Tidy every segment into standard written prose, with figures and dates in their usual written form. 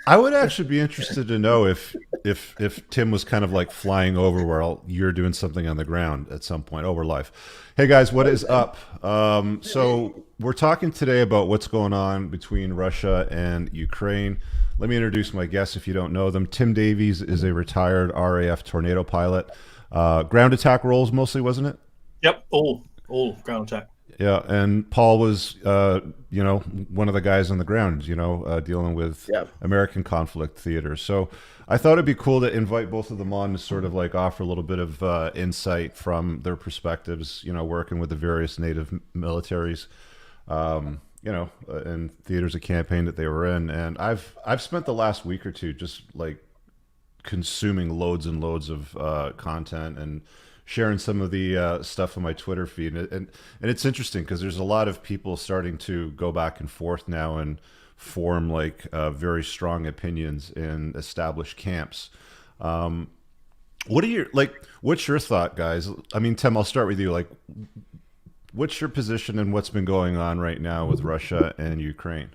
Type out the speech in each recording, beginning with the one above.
I would actually be interested to know if Tim was kind of like flying over while you're doing something on the ground at some point. Oh, we're live. Hey guys, what is up? So we're talking today about what's going on between Russia and Ukraine. Let me introduce my guests if you don't know them. Tim Davies is a retired RAF Tornado pilot. Ground attack roles mostly, wasn't it? Yep, all ground attack. Yeah, and Paul was, one of the guys on the ground, dealing with Yeah. American conflict theater. So I thought it'd be cool to invite both of them on to sort of like offer a little bit of insight from their perspectives, working with the various native militaries, and theaters of campaign that they were in. And I've spent the last week or two just like consuming loads and loads of content and sharing some of the stuff on my Twitter feed, and it's interesting because there's a lot of people starting to go back and forth now and form like very strong opinions in established camps. What are your what's your thought, guys? I mean, Tim, I'll start with you. Like, what's your position and what's been going on right now with Russia and Ukraine?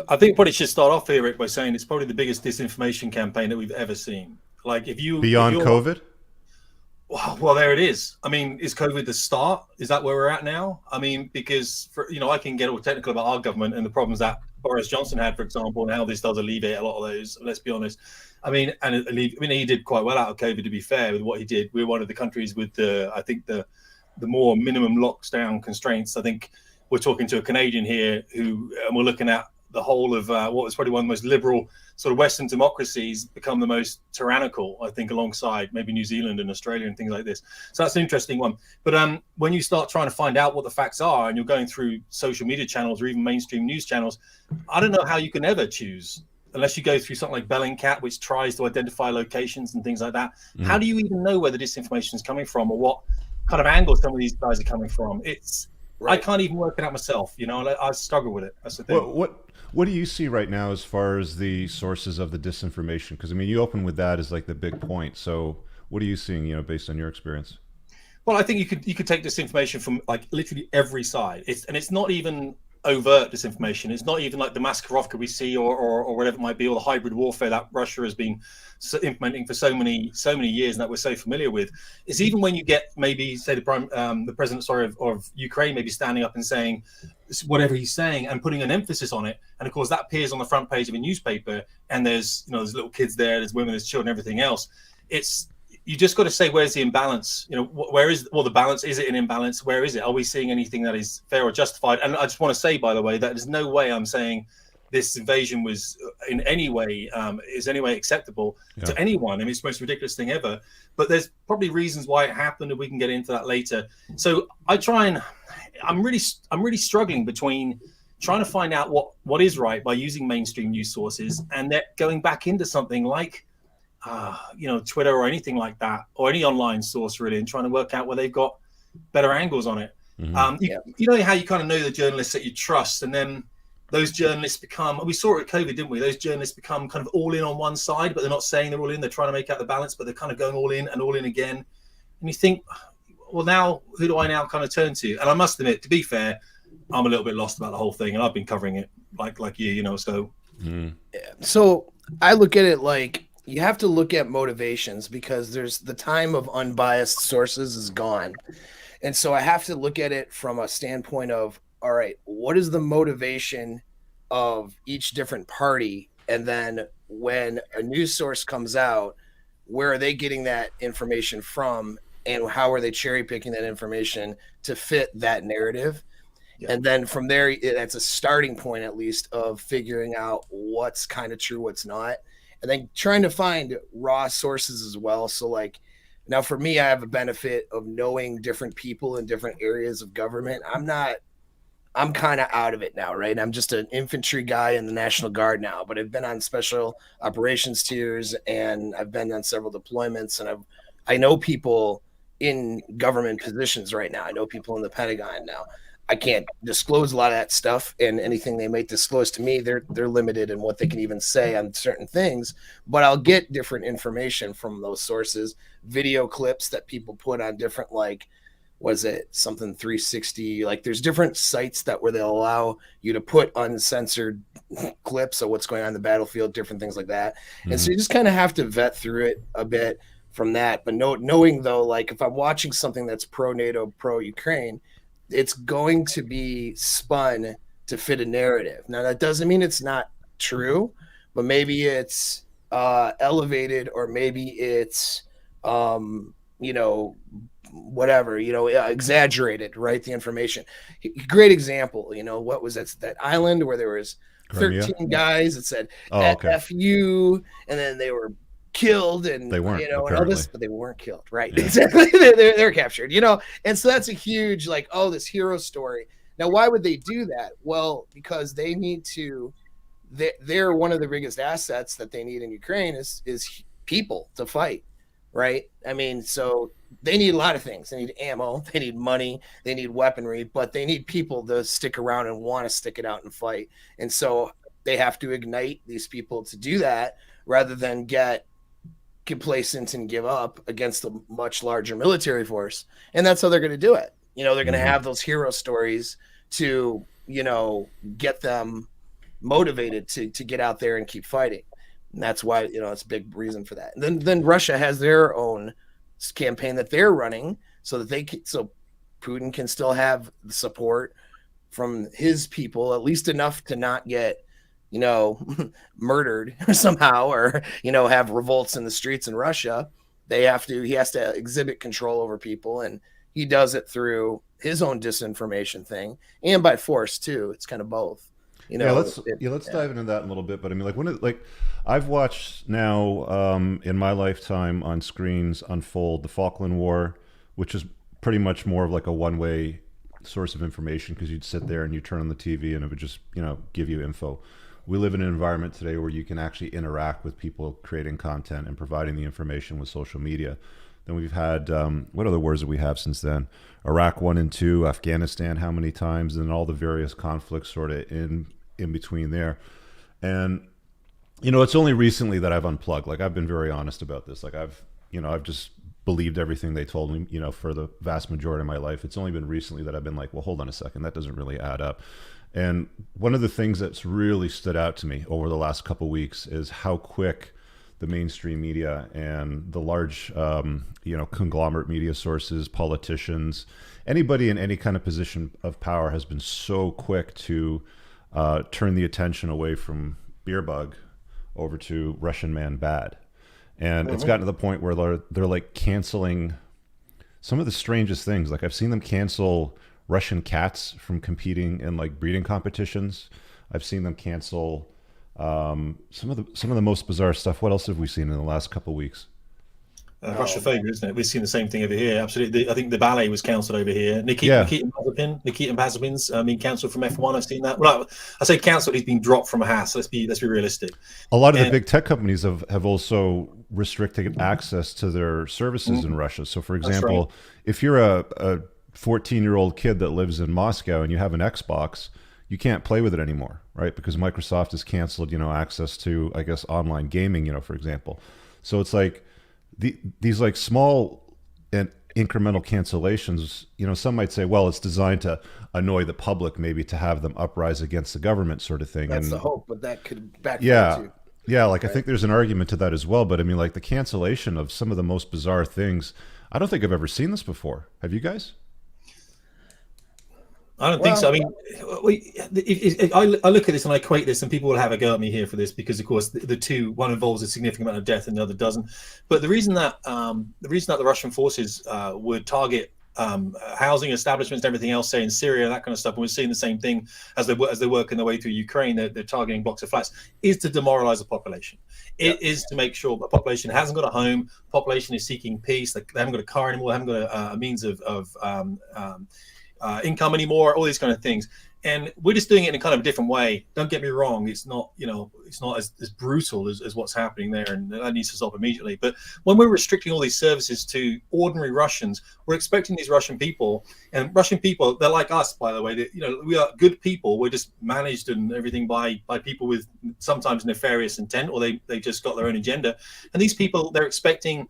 I think probably should start off here, Rick, by saying it's probably the biggest disinformation campaign that we've ever seen. Like, beyond COVID. Well, there it is. I mean, is COVID the start? Is that where we're at now? I mean, because I can get all technical about our government and the problems that Boris Johnson had, for example, and how this does alleviate a lot of those. Let's be honest. I mean, he did quite well out of COVID. To be fair, with what he did, we're one of the countries with the more minimum lockdown constraints. I think we're talking to a Canadian here and we're looking at the whole of what was probably one of the most liberal sort of Western democracies become the most tyrannical, I think, alongside maybe New Zealand and Australia and things like this. So that's an interesting one. But when you start trying to find out what the facts are and you're going through social media channels or even mainstream news channels, I don't know how you can ever choose unless you go through something like Bellingcat, which tries to identify locations and things like that. Mm-hmm. How do you even know where the disinformation is coming from or what kind of angle some of these guys are coming from? Right. I can't even work it out myself. I struggle with it. That's the thing. What do you see right now as far as the sources of the disinformation? Because, I mean, you open with that as like the big point. So what are you seeing, based on your experience? Well, I think you could take disinformation from like literally every side. It's not even overt disinformation. It's not even like the Maskarovka we see or whatever it might be, or the hybrid warfare that Russia has been implementing for so many years and that we're so familiar with. It's even when you get maybe say the president of Ukraine maybe standing up and saying whatever he's saying and putting an emphasis on it, and of course that appears on the front page of a newspaper, and there's little kids there, there's women, there's children, everything else. You just got to say, where's the imbalance? Where is the balance? Is it an imbalance? Where is it? Are we seeing anything that is fair or justified? And I just want to say, by the way, that there's no way I'm saying this invasion was in any way acceptable to anyone. I mean, it's the most ridiculous thing ever. But there's probably reasons why it happened, and we can get into that later. So I'm really struggling between trying to find out what is right by using mainstream news sources, and then going back into something like Twitter or anything like that, or any online source really, and trying to work out where they've got better angles on it. Mm-hmm. You know how you kind of know the journalists that you trust, and then those journalists we saw it with COVID, didn't we? Those journalists become kind of all in on one side, but they're not saying they're all in. They're trying to make out the balance, but they're kind of going all in and all in again. And you think, well, now who do I now kind of turn to? And I must admit, to be fair, I'm a little bit lost about the whole thing, and I've been covering it like you, so. Mm. So I look at it like, you have to look at motivations, because there's the time of unbiased sources is gone. And so I have to look at it from a standpoint of, all right, what is the motivation of each different party? And then when a news source comes out, where are they getting that information from? And how are they cherry picking that information to fit that narrative? Yeah. And then from there, that's a starting point, at least, of figuring out what's kind of true, what's not. And then trying to find raw sources as well. So like now for me, I have a benefit of knowing different people in different areas of government. I'm kind of out of it now, right? I'm just an infantry guy in the National Guard now, but I've been on special operations tiers, and I've been on several deployments, and I know people in government positions right now. I know people in the Pentagon now. I can't disclose a lot of that stuff, and anything they might disclose to me, they're limited in what they can even say on certain things, but I'll get different information from those sources, video clips that people put on different was it something 360? Like there's different sites that where they'll allow you to put uncensored clips of what's going on in the battlefield, different things like that. And so you just kind of have to vet through it a bit from that. But knowing though, like if I'm watching something that's pro NATO, pro Ukraine, it's going to be spun to fit a narrative. Now that doesn't mean it's not true, but maybe it's elevated, or maybe it's whatever, exaggerated, right? The information. Great example, what was that island where there was 13 guys that said F you, and then they were killed, and they weren't, and all this, but they weren't killed, right? Yeah. Exactly. They're captured, and so that's a huge this hero story. Now why would they do that? Well, because they need to, they're one of the biggest assets that they need in Ukraine is people to fight, right? I mean, so they need a lot of things. They need ammo, they need money, they need weaponry, but they need people to stick around and want to stick it out and fight. And so they have to ignite these people to do that, rather than get complacent and give up against a much larger military force. And that's how they're going to do it. They're going to have those hero stories to, get them motivated to get out there and keep fighting. And that's why, it's a big reason for that. And then Russia has their own campaign that they're running so that so Putin can still have the support from his people, at least enough to not get, murdered somehow, or, have revolts in the streets in Russia. He has to exhibit control over people, and he does it through his own disinformation thing and by force too. It's kind of both. Let's dive into that in a little bit. But I mean, I've watched now in my lifetime on screens unfold the Falkland War, which is pretty much more of like a one-way source of information, because you'd sit there and you turn on the TV and it would just give you info. We live in an environment today where you can actually interact with people creating content and providing the information with social media. Then we've had, what other wars that we have since then? Iraq 1 and 2, Afghanistan, how many times, and all the various conflicts sort of in between there. And, it's only recently that I've unplugged. Like, I've been very honest about this. Like, I've just believed everything they told me, for the vast majority of my life. It's only been recently that I've been like, well, hold on a second, that doesn't really add up. And one of the things that's really stood out to me over the last couple of weeks is how quick the mainstream media and the large, conglomerate media sources, politicians, anybody in any kind of position of power has been so quick to turn the attention away from Beerbug over to Russian man bad. And it's gotten to the point where they're like canceling some of the strangest things. Like, I've seen them cancel Russian cats from competing in like breeding competitions. I've seen them cancel some of the most bizarre stuff. What else have we seen in the last couple of weeks? Russophobia, isn't it? We've seen the same thing over here. Absolutely. I think the ballet was cancelled over here. Nikita Mazepin's being cancelled from F1. I've seen that. Well, I say cancelled. He's been dropped from a Haas. Let's be realistic. A lot of the big tech companies have also restricted access to their services in Russia. So, for example, if you're a 14-year-old kid that lives in Moscow and you have an Xbox, you can't play with it anymore, right? Because Microsoft has canceled, access to, I guess, online gaming, for example. So it's like these like small and incremental cancellations, some might say, well, it's designed to annoy the public, maybe to have them uprise against the government sort of thing. That's the hope, but that could backfire too. Yeah, like, right? I think there's an argument to that as well. But I mean, like, the cancellation of some of the most bizarre things, I don't think I've ever seen this before. Have you guys? I don't think so. I mean, I look at this and I equate this, and people will have a go at me here for this because, of course, the two, one involves a significant amount of death and the other doesn't. But the reason that the Russian forces would target housing establishments and everything else, say in Syria and that kind of stuff, and we're seeing the same thing as they're working their way through Ukraine, they're targeting blocks of flats, is to demoralize the population. It is to make sure the population hasn't got a home, population is seeking peace, they haven't got a car anymore, they haven't got a means of income anymore, all these kind of things. and we're just doing it in a kind of a different way. Don't get me wrong; it's not, you know, it's not as brutal as what's happening there, and that needs to stop immediately. But when we're restricting all these services to ordinary Russians, we're expecting these Russian people, and Russian people, they're like us, by the way. That, you know, we are good people. We're just managed and everything by people with sometimes nefarious intent, or they just got their own agenda. And these people, we're expecting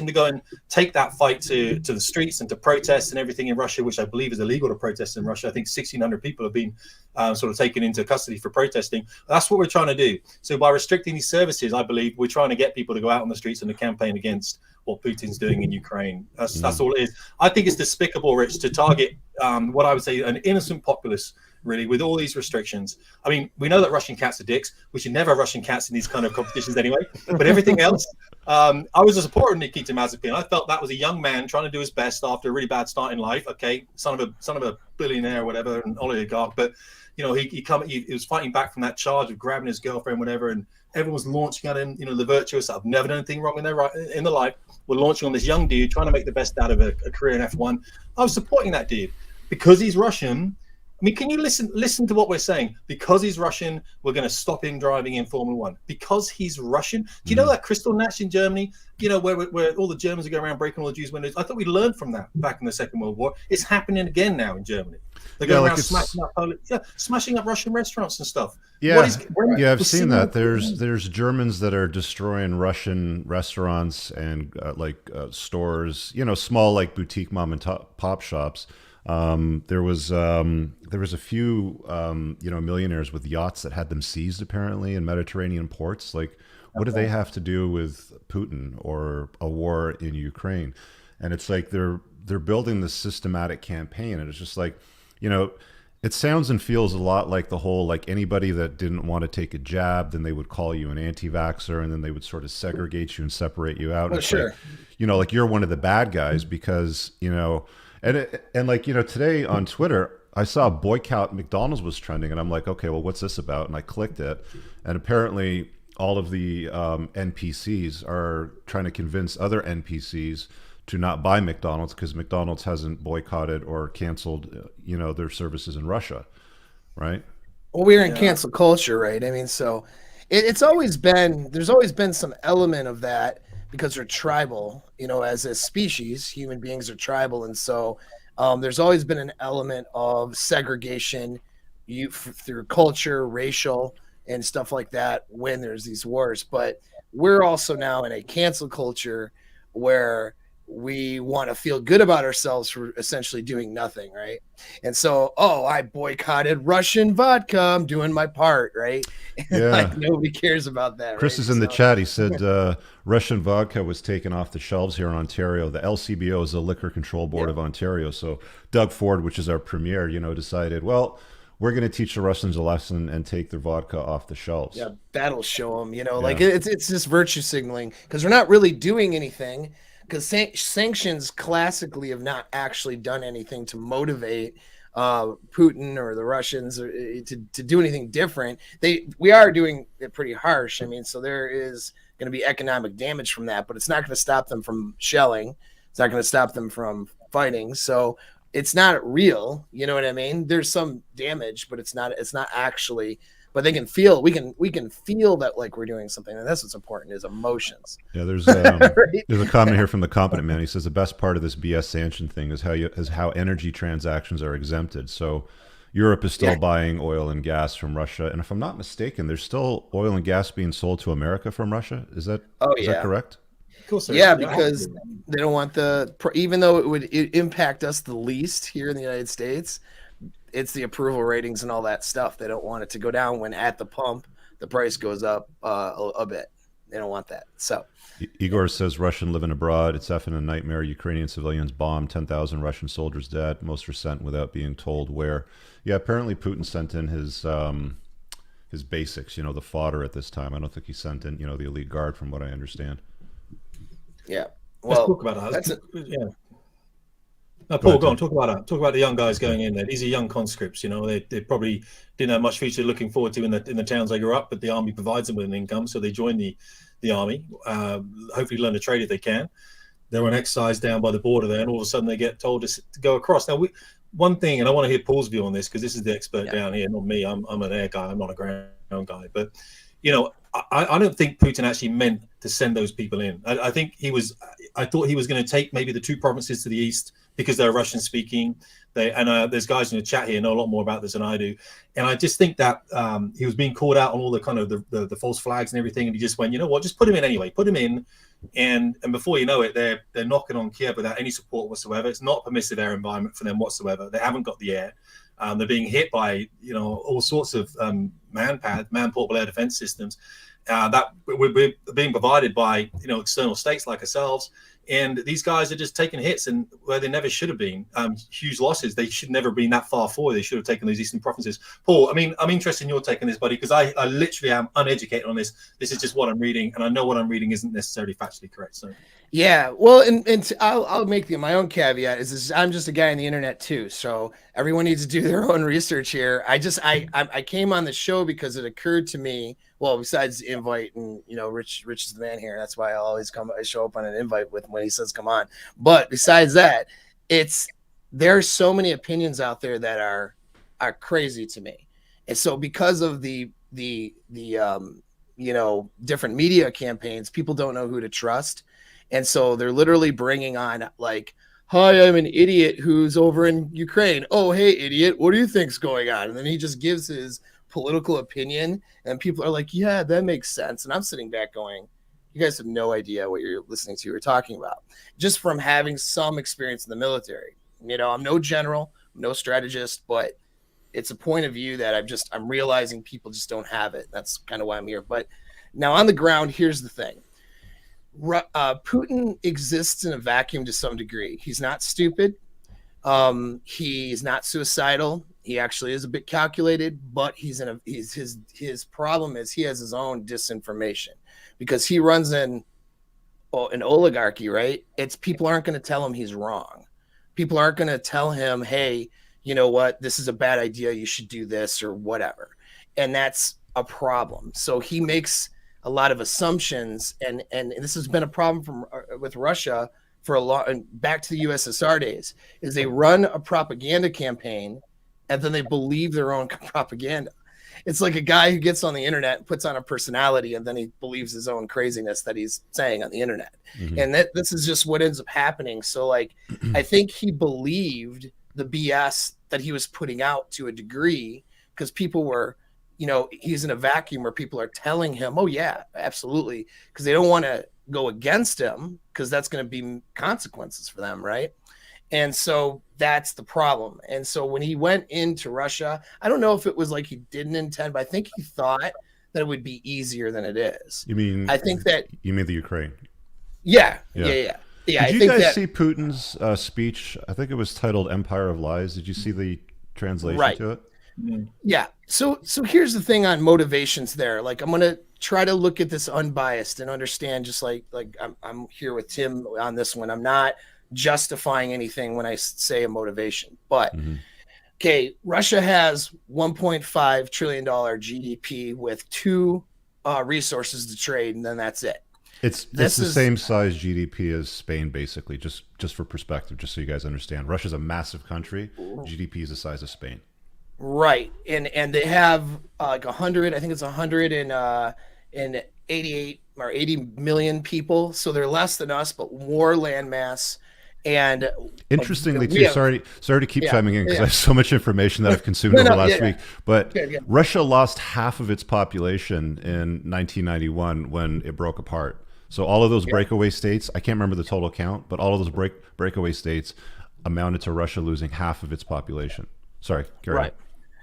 to go and take that fight to the streets and to protest and everything in Russia, which I believe is illegal to protest in Russia. I think 1,600 people have been sort of taken into custody for protesting. That's what we're trying to do. So by restricting these services, I believe we're trying to get people to go out on the streets and to campaign against what Putin's doing in Ukraine. That's all it is. I think it's despicable, Rich, to target what I would say an innocent populace, really, with all these restrictions. I mean, we know that Russian cats are dicks. We should never have Russian cats in these kind of competitions anyway. But everything else, I was a supporter of Nikita Mazepin. I felt that was a young man trying to do his best after a really bad start in life. Okay, son of a billionaire or whatever, an oligarch. But you know, he was fighting back from that charge of grabbing his girlfriend, whatever, and everyone was launching at him. You know, the virtuous, I've never done anything wrong in their life. We're launching on this young dude trying to make the best out of a career in F1. I was supporting that dude because he's Russian. I mean, can you listen to what we're saying? Because he's Russian, we're going to stop him driving in Formula One. Because he's Russian. Do you know that Kristallnacht in Germany? You know, where all the Germans are going around breaking all the Jews' windows. I thought we learned from that back in the Second World War. It's happening again now in Germany. They're going around smashing up Russian restaurants and stuff. Yeah, I've seen that. There's Germans that are destroying Russian restaurants and stores. You know, small like boutique mom and pop shops. There was a few millionaires with yachts that had them seized apparently in Mediterranean ports. Like, what do they have to do with Putin or a war in Ukraine? And it's like they're building this systematic campaign, and it's just like, you know, it sounds and feels a lot like the whole, like, anybody that didn't want to take a jab, then they would call you an anti-vaxxer, and then they would sort of segregate you and separate you out. Oh, sure. Like, you know, like you're one of the bad guys because, you know, and like, you know, today on Twitter, I saw boycott McDonald's was trending, and I'm like, okay, well, what's this about? And I clicked it, and apparently all of the NPCs are trying to convince other NPCs to not buy McDonald's because McDonald's hasn't boycotted or canceled, you know, their services in Russia, right? Well, we're in cancel culture, right? I mean, so there's always been some element of that because they're tribal, you know, as a species, human beings are tribal. And so there's always been an element of segregation through culture, racial, and stuff like that when there's these wars. But we're also now in a cancel culture where we want to feel good about ourselves for essentially doing nothing, right? And so, I boycotted Russian vodka. I'm doing my part, right? Yeah. Like, nobody cares about that. Chris is in the chat. He said Russian vodka was taken off the shelves here in Ontario. The LCBO is the Liquor Control Board of Ontario. So Doug Ford, which is our premier, you know, decided, well, we're going to teach the Russians a lesson and take their vodka off the shelves. Yeah, that'll show them, you know, like it's just virtue signaling because we're not really doing anything. Because sanctions classically have not actually done anything to motivate Putin or the Russians to do anything different. We are doing it pretty harsh. I mean, so there is going to be economic damage from that, but it's not going to stop them from shelling. It's not going to stop them from fighting. So it's not real. You know what I mean? There's some damage, but it's not actually. But they can feel, we can feel that like we're doing something, and that's what's important is emotions. Yeah, there's there's a comment here from the Competent Man. He says the best part of this BS sanction thing is how energy transactions are exempted. So Europe is still buying oil and gas from Russia, and if I'm not mistaken, there's still oil and gas being sold to America from Russia. Is that that correct? Of course, because they don't want even though it would impact us the least here in the United States. It's the approval ratings and all that stuff. They don't want it to go down when at the pump the price goes up a bit. They don't want that. So Igor says Russian living abroad. It's effing a nightmare. Ukrainian civilians bombed. 10,000 Russian soldiers dead. Most were sent without being told where. Yeah, apparently Putin sent in his basics. You know, the fodder at this time. I don't think he sent in, you know, the elite guard, from what I understand. Yeah. Well, let's talk about that. Paul, go on. Talk about the young guys going in there. These are young conscripts. You know, they probably didn't have much future looking forward to in the towns they grew up, but the army provides them with an income, so they join the army. Hopefully, learn a trade if they can. They're on exercise down by the border there, and all of a sudden they get told to go across. Now, one thing, and I want to hear Paul's view on this because this is the expert down here, not me. I'm an air guy. I'm not a ground guy. But I don't think Putin actually meant to send those people in. I think I thought he was going to take maybe the 2 provinces to the east because they're Russian speaking. There's guys in the chat here know a lot more about this than I do, and I just think that he was being called out on all the kind of the false flags and everything, and he just went, you know what, just put him in anyway, put him in, and before you know it, they're knocking on Kiev without any support whatsoever. It's not a permissive air environment for them whatsoever. They haven't got the air. They're being hit by all sorts of man-portable air defense systems that we're being provided by external states like ourselves. And these guys are just taking hits and where they never should have been. Huge losses. They should never have been that far forward. They should have taken those eastern provinces. Paul, I mean, I'm interested in your take on this, buddy, because I literally am uneducated on this. This is just what I'm reading, and I know what I'm reading isn't necessarily factually correct. So, yeah, well, and I'll make my own caveat is I'm just a guy on the internet too, so everyone needs to do their own research here. I came on the show because it occurred to me. Well, besides the invite, and Rich is the man here. That's why I show up on an invite with when he says come on. But besides that, there's so many opinions out there that are crazy to me, and so because of the different media campaigns, people don't know who to trust, and so they're literally bringing on like, "Hi, I'm an idiot who's over in Ukraine. Oh, hey, idiot, what do you think's going on?" And then he just gives his political opinion, and people are like, yeah, that makes sense. And I'm sitting back going, you guys have no idea what you're listening to or talking about, just from having some experience in the military. I'm no general, no strategist, but it's a point of view that I'm realizing people just don't have it. That's kind of why I'm here. But now on the ground, here's the thing. Putin exists in a vacuum to some degree. He's not stupid. He's not suicidal. He actually is a bit calculated, but his problem is he has his own disinformation because he runs an oligarchy, right? It's people aren't going to tell him he's wrong. People aren't going to tell him, hey, you know what, this is a bad idea. You should do this or whatever. And that's a problem. So he makes a lot of assumptions, and this has been a problem with Russia for a long, back to the USSR days, is they run a propaganda campaign and then they believe their own propaganda. It's like a guy who gets on the internet and puts on a personality and then he believes his own craziness that he's saying on the internet. Mm-hmm. And this is just what ends up happening. So like, I think he believed the BS that he was putting out to a degree because people were, he's in a vacuum where people are telling him, oh yeah, absolutely. Because they don't want to go against him because that's going to be consequences for them. Right. And so that's the problem. And so when he went into Russia, I don't know if it was like he didn't intend, but I think he thought that it would be easier than it is. You mean? I think that you mean the Ukraine? Yeah. Did I you think guys see Putin's speech? I think it was titled "Empire of Lies." Did you see the translation to it? Yeah. So here's the thing on motivations there. Like I'm gonna try to look at this unbiased and understand, just like I'm here with Tim on this one. I'm not justifying anything when I say a motivation, but okay, Russia has $1.5 trillion GDP with 2 resources to trade, and then that's it. It's the same size GDP as Spain, basically, just for perspective, just so you guys understand. Russia's a massive country. GDP is the size of Spain. Right. And they have like 100, I think it's 188 or 80 million people. So they're less than us, but more land mass. And interestingly, too, sorry to keep chiming in because I have so much information that I've consumed over the last week. But Russia lost half of its population in 1991 when it broke apart. So all of those breakaway states, I can't remember the total count, but all of those breakaway states amounted to Russia losing half of its population. Sorry, carry on.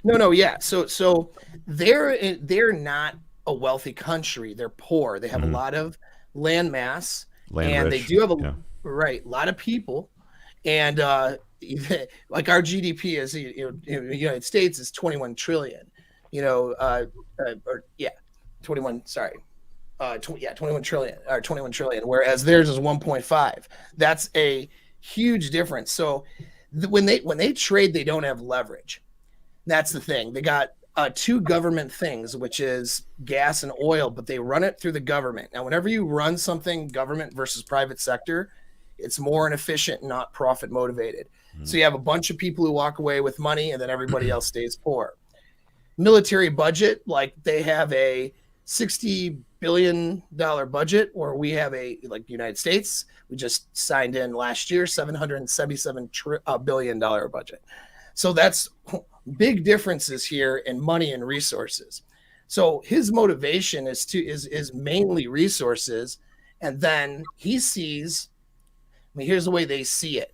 No, yeah. So they're not a wealthy country. They're poor. They have a lot of land mass, and they do have a lot of people, and like our GDP is in the United States is 21 trillion. 21 trillion or 21 trillion, whereas theirs is 1.5. That's a huge difference. So when they trade, they don't have leverage. That's the thing. They got 2 government things, which is gas and oil, but they run it through the government. Now, whenever you run something government versus private sector, It's more inefficient, not profit motivated. So you have a bunch of people who walk away with money, and then everybody else stays poor. Military budget, like they have a $60 billion budget, or we have like the United States, we just signed in last year, $777 billion budget. So that's big differences in money and resources. So his motivation is mainly resources. And then he sees, here's the way they see it,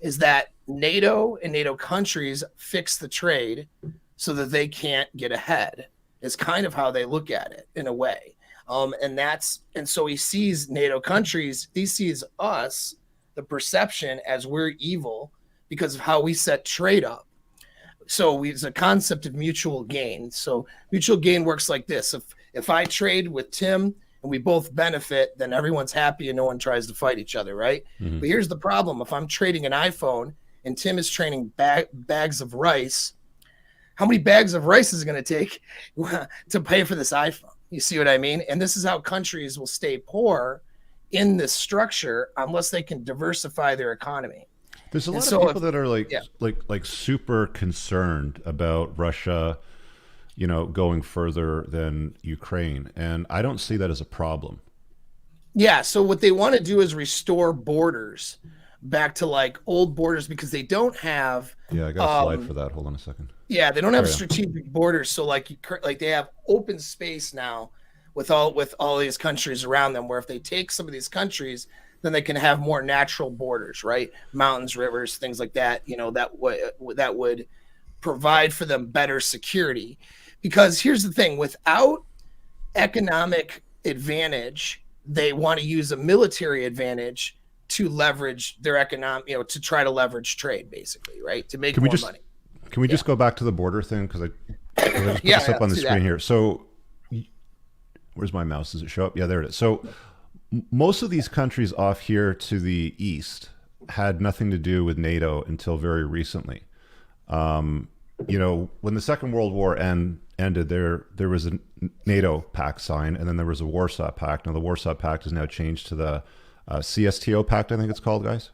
is that NATO and NATO countries fix the trade so that they can't get ahead, is kind of how they look at it in a way. And so he sees NATO countries, he sees us, the perception, as we're evil because of how we set trade up. So it's a concept of mutual gain. So mutual gain works like this. If I trade with Tim and we both benefit, then everyone's happy and no one tries to fight each other, right? Mm-hmm. But here's the problem. If I'm trading an iPhone and Tim is trading bags of rice, how many bags of rice is it going to take to pay for this iPhone? You see what I mean? And this is how countries will stay poor in this structure unless they can diversify their economy. There's a lot of people that are like super concerned about Russia, going further than Ukraine, and I don't see that as a problem. Yeah, so what they want to do is restore borders back to like old borders because they don't have. Yeah, I got a slide for that. Hold on a second. Yeah, they don't have strategic borders, so like they have open space now with all these countries around them. Where if they take some of these countries, then they can have more natural borders, right? Mountains, rivers, things like that. That would provide for them better security. Because here's the thing: without economic advantage, they want to use a military advantage to leverage their to try to leverage trade, basically, right? To make more money. Can we just go back to the border thing? Because I just put this up on the screen here. So where's my mouse? Does it show up? Yeah, there it is. So most of these countries off here to the east had nothing to do with NATO until very recently. When the Second World War ended, there was a NATO pact signed, and then there was a Warsaw Pact. Now the Warsaw Pact is now changed to the CSTO Pact, I think it's called, guys.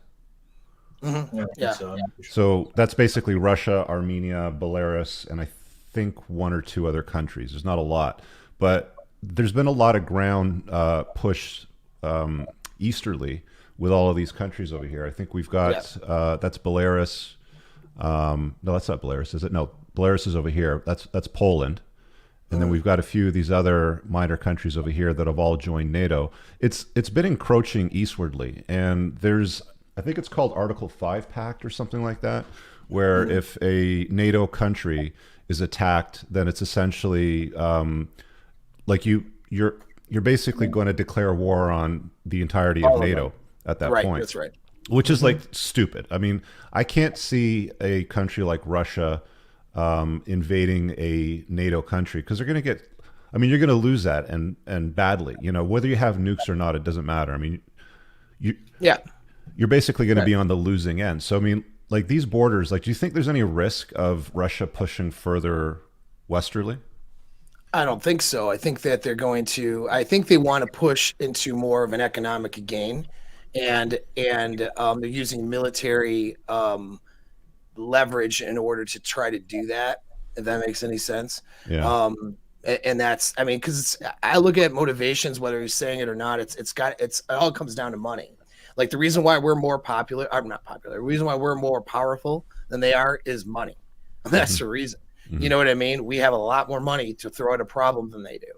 Mm-hmm. Yeah. So that's basically Russia, Armenia, Belarus, and I think one or two other countries. There's not a lot, but there's been a lot of ground pushed easterly with all of these countries over here. I think we've got that's Belarus. No, that's not Belarus, is it? No, Belarus is over here. That's Poland. And then we've got a few of these other minor countries over here that have all joined NATO. It's been encroaching eastwardly, and there's, I think it's called Article 5 Pact or something like that, where if a NATO country is attacked, then it's essentially like you're basically going to declare war on the entirety of NATO at that point. That's right. Which is like stupid. I mean, I can't see a country like Russia invading a NATO country because they're going to get. I mean, you're going to lose that and badly. Whether you have nukes or not, it doesn't matter. I mean, you're basically going to be on the losing end. So I mean, like these borders, like, do you think there's any risk of Russia pushing further westerly? I don't think so. I think that I think they want to push into more of an economic gain, and they're using military leverage in order to try to do that. If that makes any sense. Yeah. And that's, I mean, because I look at motivations, whether he's saying it or not. It all comes down to money. Like the reason why we're more popular, I'm not popular. The reason why we're more powerful than they are is money. That's the reason. Mm-hmm. You know what I mean? We have a lot more money to throw at a problem than they do.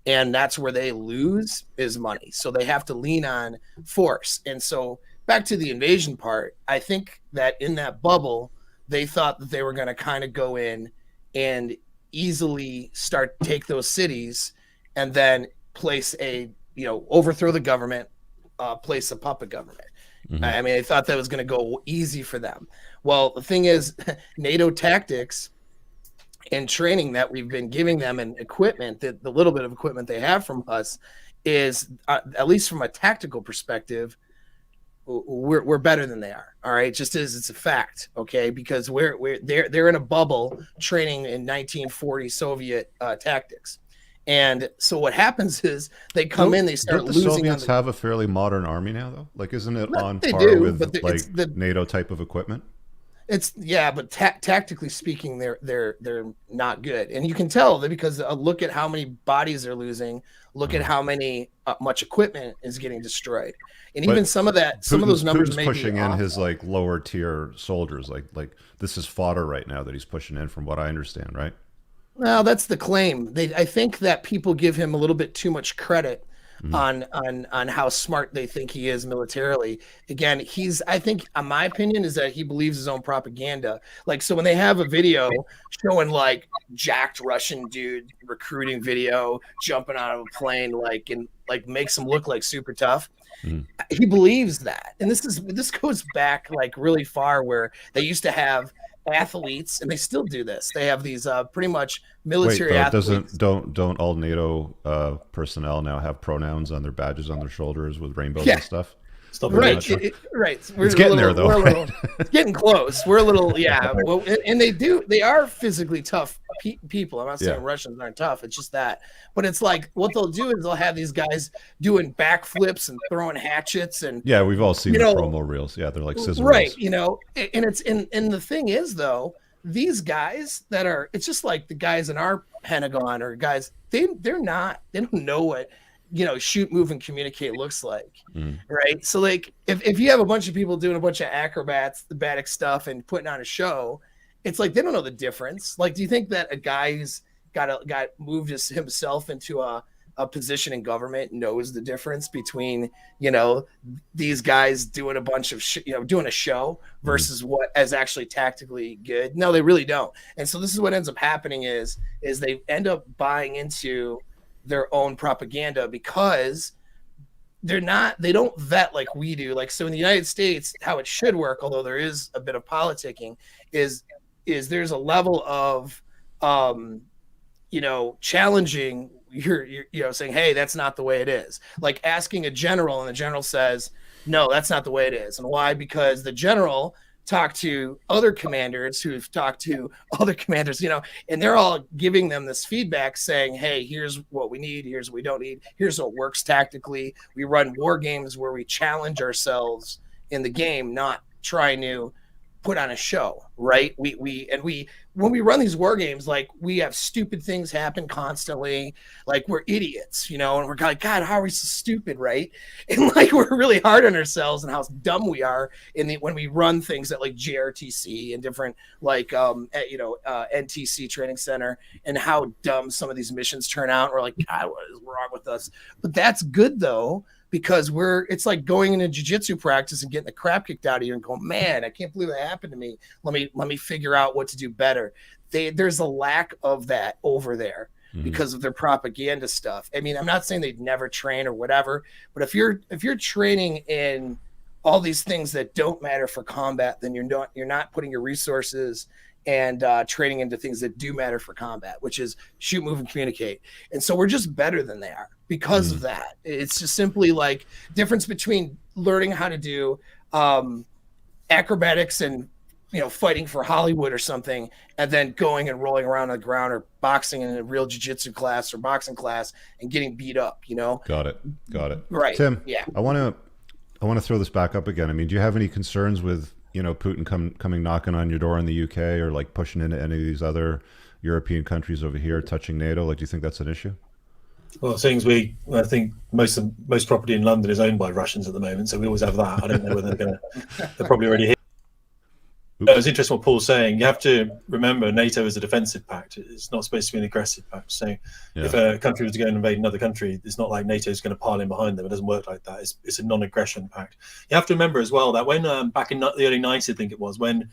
And that's where they lose is money. So they have to lean on force. And so back to the invasion part, I think that in that bubble, they thought that they were going to kind of go in and easily take those cities and then place overthrow the government, place a puppet government. Mm-hmm. I mean, they thought that was going to go easy for them. Well, the thing is, NATO tactics and training that we've been giving them and equipment, the little bit of equipment they have from us is, at least from a tactical perspective, we're better than they are. All right, just as it's a fact, okay? Because they're in a bubble training in 1940 Soviet tactics, And so what happens is they come in, they start Don't the losing Soviets on the, have a fairly modern army now, though? Like, isn't it on they par do, with but it's like NATO type of equipment? it's yeah, but tactically speaking, they're not good, and you can tell that because look at how many bodies they're losing. Look at how many much equipment is getting destroyed, and But even some of those numbers Putin's may pushing be in off. his like lower tier soldiers. Like this is fodder right now that he's pushing in, from what I understand, right? Well, that's the claim. I think that people give him a little bit too much credit on how smart they think he is militarily. Again, I think, in my opinion, is that he believes his own propaganda. Like, so when they have a video showing like jacked Russian dude recruiting video, jumping out of a plane, and makes him look like super tough. He believes that, and this goes back like really far, where they used to have athletes, and they still do this. They have these pretty much military athletes. Don't all NATO personnel now have pronouns on their badges on their shoulders with rainbows and stuff? Stop Right. it. Right. It's getting there, though. It's getting close. We're a little, yeah. Well, and they are physically tough people. I'm not saying Russians aren't tough. It's just that. But it's like what they'll do is they'll have these guys doing backflips and throwing hatchets and Yeah, we've all seen the promo reels. Yeah, they're like scissor right. reels. And the thing is though, these guys it's just like the guys in our Pentagon or guys. They don't know what shoot, move, and communicate looks like, right? So like if you have a bunch of people doing a bunch of acrobatic stuff and putting on a show, it's like they don't know the difference. Like, do you think that a guy who's got moved himself into a position in government knows the difference between these guys doing a bunch of doing a show versus what is actually tactically good? No, they really don't. And so this is what ends up happening is they end up buying into their own propaganda because they don't vet like we do. Like, so in the United States, how it should work, although there is a bit of politicking, is there's a level of challenging you're saying, hey, that's not the way it is. Like asking a general and the general says, no, that's not the way it is. And why? Because the general talked to other commanders who've talked to other commanders, and they're all giving them this feedback saying, hey, here's what we need. Here's what we don't need. Here's what works tactically. We run war games where we challenge ourselves in the game, not trying to put on a show, right? We when we run these war games, like we have stupid things happen constantly, like we're idiots, and we're like, God, how are we so stupid, right? And like we're really hard on ourselves and how dumb we are when we run things at like JRTC and different NTC training center, and how dumb some of these missions turn out. We're like, God, what is wrong with us? But that's good though, because it's like going into jiu-jitsu practice and getting the crap kicked out of you and going, man, I can't believe that happened to me. Let me figure out what to do better. There's a lack of that over there because of their propaganda stuff. I mean, I'm not saying they'd never train or whatever, but if you're training in all these things that don't matter for combat, then you're not putting your resources and training into things that do matter for combat, which is shoot, move, and communicate. And so we're just better than they are because of that. It's just simply like difference between learning how to do acrobatics and fighting for Hollywood or something, and then going and rolling around on the ground or boxing in a real jiu-jitsu class or boxing class and getting beat up. Got it. Right. Tim, yeah. I want to throw this back up again. I mean, do you have any concerns with Putin coming knocking on your door in the UK or like pushing into any of these other European countries over here, touching NATO? Like, do you think that's an issue? Well, I think most property in London is owned by Russians at the moment, so we always have that. I don't know whether they're probably already here. It's interesting what Paul's saying. You have to remember NATO is a defensive pact. It's not supposed to be an aggressive pact. So if a country was to go and invade another country, it's not like NATO is going to pile in behind them. It doesn't work like that. It's a non-aggression pact. You have to remember as well that when back in the early 90s, I think it was, when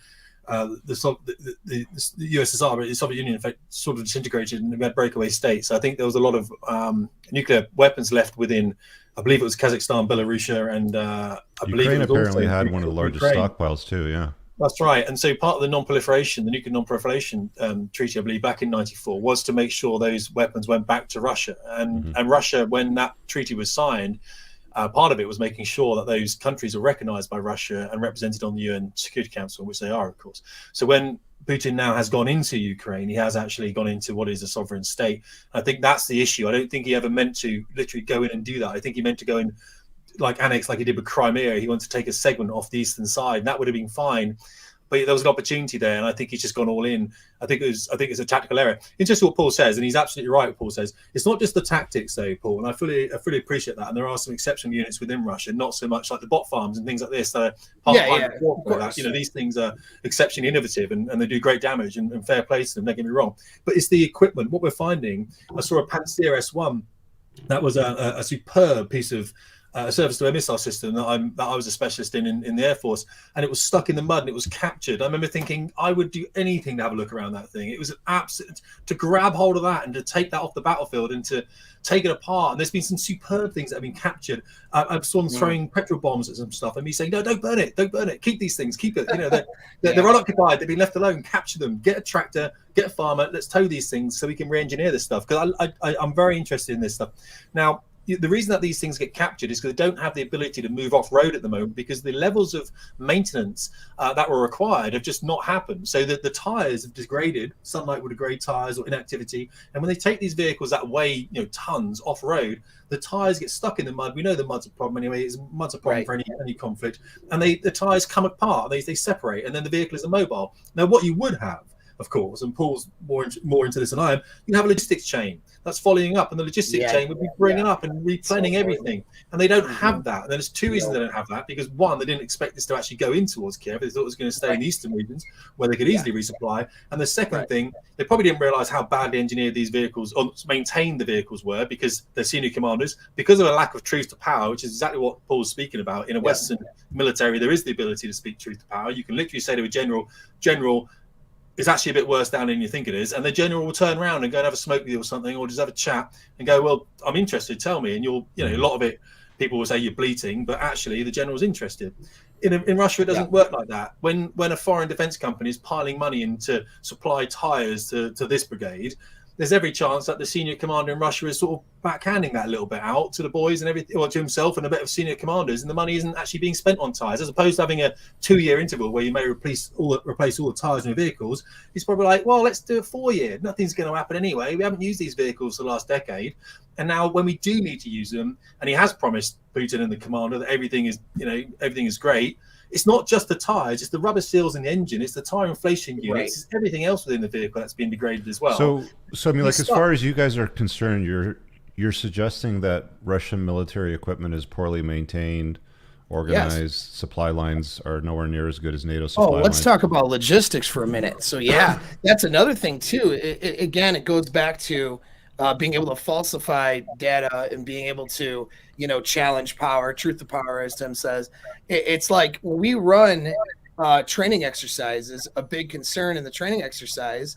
the USSR, the Soviet Union, in fact, sort of disintegrated and we had breakaway states. I think there was a lot of nuclear weapons left within, I believe it was Kazakhstan, Belarus, and I believe Ukraine it was apparently also had one of the largest Ukraine. stockpiles too. Yeah. That's right. And so part of the non-proliferation, the nuclear non-proliferation treaty, I believe, back in '94, was to make sure those weapons went back to Russia. And Russia, when that treaty was signed, part of it was making sure that those countries are recognized by Russia and represented on the UN Security Council, which they are, of course. So when Putin now has gone into Ukraine. He has actually gone into what is a sovereign state. I think that's the issue. I don't think he ever meant to literally go in and do that. I think he meant to go in, like annex, like he did with Crimea. He wanted to take a segment off the eastern side, and that would have been fine. But there was an opportunity there, and I think he's just gone all in. I think it's a tactical error. Interesting what Paul says, and he's absolutely right. What Paul says, it's not just the tactics, though, Paul, and I fully appreciate that. And there are some exceptional units within Russia, not so much like the bot farms and things like this. That are these things are exceptionally innovative, and they do great damage. And fair play to them. Don't get me wrong, but it's the equipment. What we're finding, I saw a Panzer S1 that was a superb piece of a surface-to-air missile system that I was a specialist in the Air Force, and it was stuck in the mud and it was captured. I remember thinking I would do anything to have a look around that thing. It was an absolute to grab hold of that and to take that off the battlefield and to take it apart. And there's been some superb things that have been captured. I saw them throwing petrol bombs at some stuff, and me saying, "No, don't burn it, keep these things, keep it." You know, they're unoccupied, they've been left alone. Capture them, get a tractor, get a farmer, let's tow these things so we can re-engineer this stuff. Because I'm very interested in this stuff now. The reason that these things get captured is because they don't have the ability to move off road at the moment, because the levels of maintenance that were required have just not happened. So that the tires have degraded. Sunlight will degrade tires or inactivity. And when they take these vehicles that weigh tons off road, the tires get stuck in the mud. We know the mud's a problem anyway. Mud's a problem for any conflict. And the tires come apart. They separate, and then the vehicle is immobile. Now, what you would have, of course, and Paul's more into this than I am, you have a logistics chain that's following up, and the logistics chain would be bringing up and replanning everything. And they don't have that. And there's two reasons they don't have that. Because one, they didn't expect this to actually go in towards Kiev. They thought it was going to stay in the eastern regions where they could easily resupply. And the second thing, they probably didn't realize how badly engineered these vehicles or maintained the vehicles were, because their senior commanders, because of a lack of truth to power, which is exactly what Paul's speaking about. In a Western military, there is the ability to speak truth to power. You can literally say to a general, it's actually a bit worse down than you think it is, and the general will turn around and go and have a smoke with you or something, or just have a chat and go, "Well, I'm interested. Tell me." And a lot of it, people will say you're bleating, but actually the general's interested. In Russia, it doesn't work like that. When a foreign defense company is piling money in to supply tires to this brigade, there's every chance that the senior commander in Russia is sort of backhanding that a little bit out to the boys and everything, or to himself and a bit of senior commanders, and the money isn't actually being spent on tires, as opposed to having a 2-year interval where you may replace all the tires in your vehicles. He's probably like, well, let's do a 4-year. Nothing's going to happen anyway. We haven't used these vehicles for the last decade, and now when we do need to use them, and he has promised Putin and the commander that everything is great. It's not just the tires, it's the rubber seals in the engine, it's the tire inflation units, it's everything else within the vehicle that's been degraded as well. So I mean, like, as far as you guys are concerned, you're suggesting that Russian military equipment is poorly maintained, organized, supply lines are nowhere near as good as NATO supply lines. Let's talk about logistics for a minute. So that's another thing too. It goes back to being able to falsify data and being able to, challenge power, truth to power, as Tim says. It's like when we run training exercises, a big concern in the training exercise,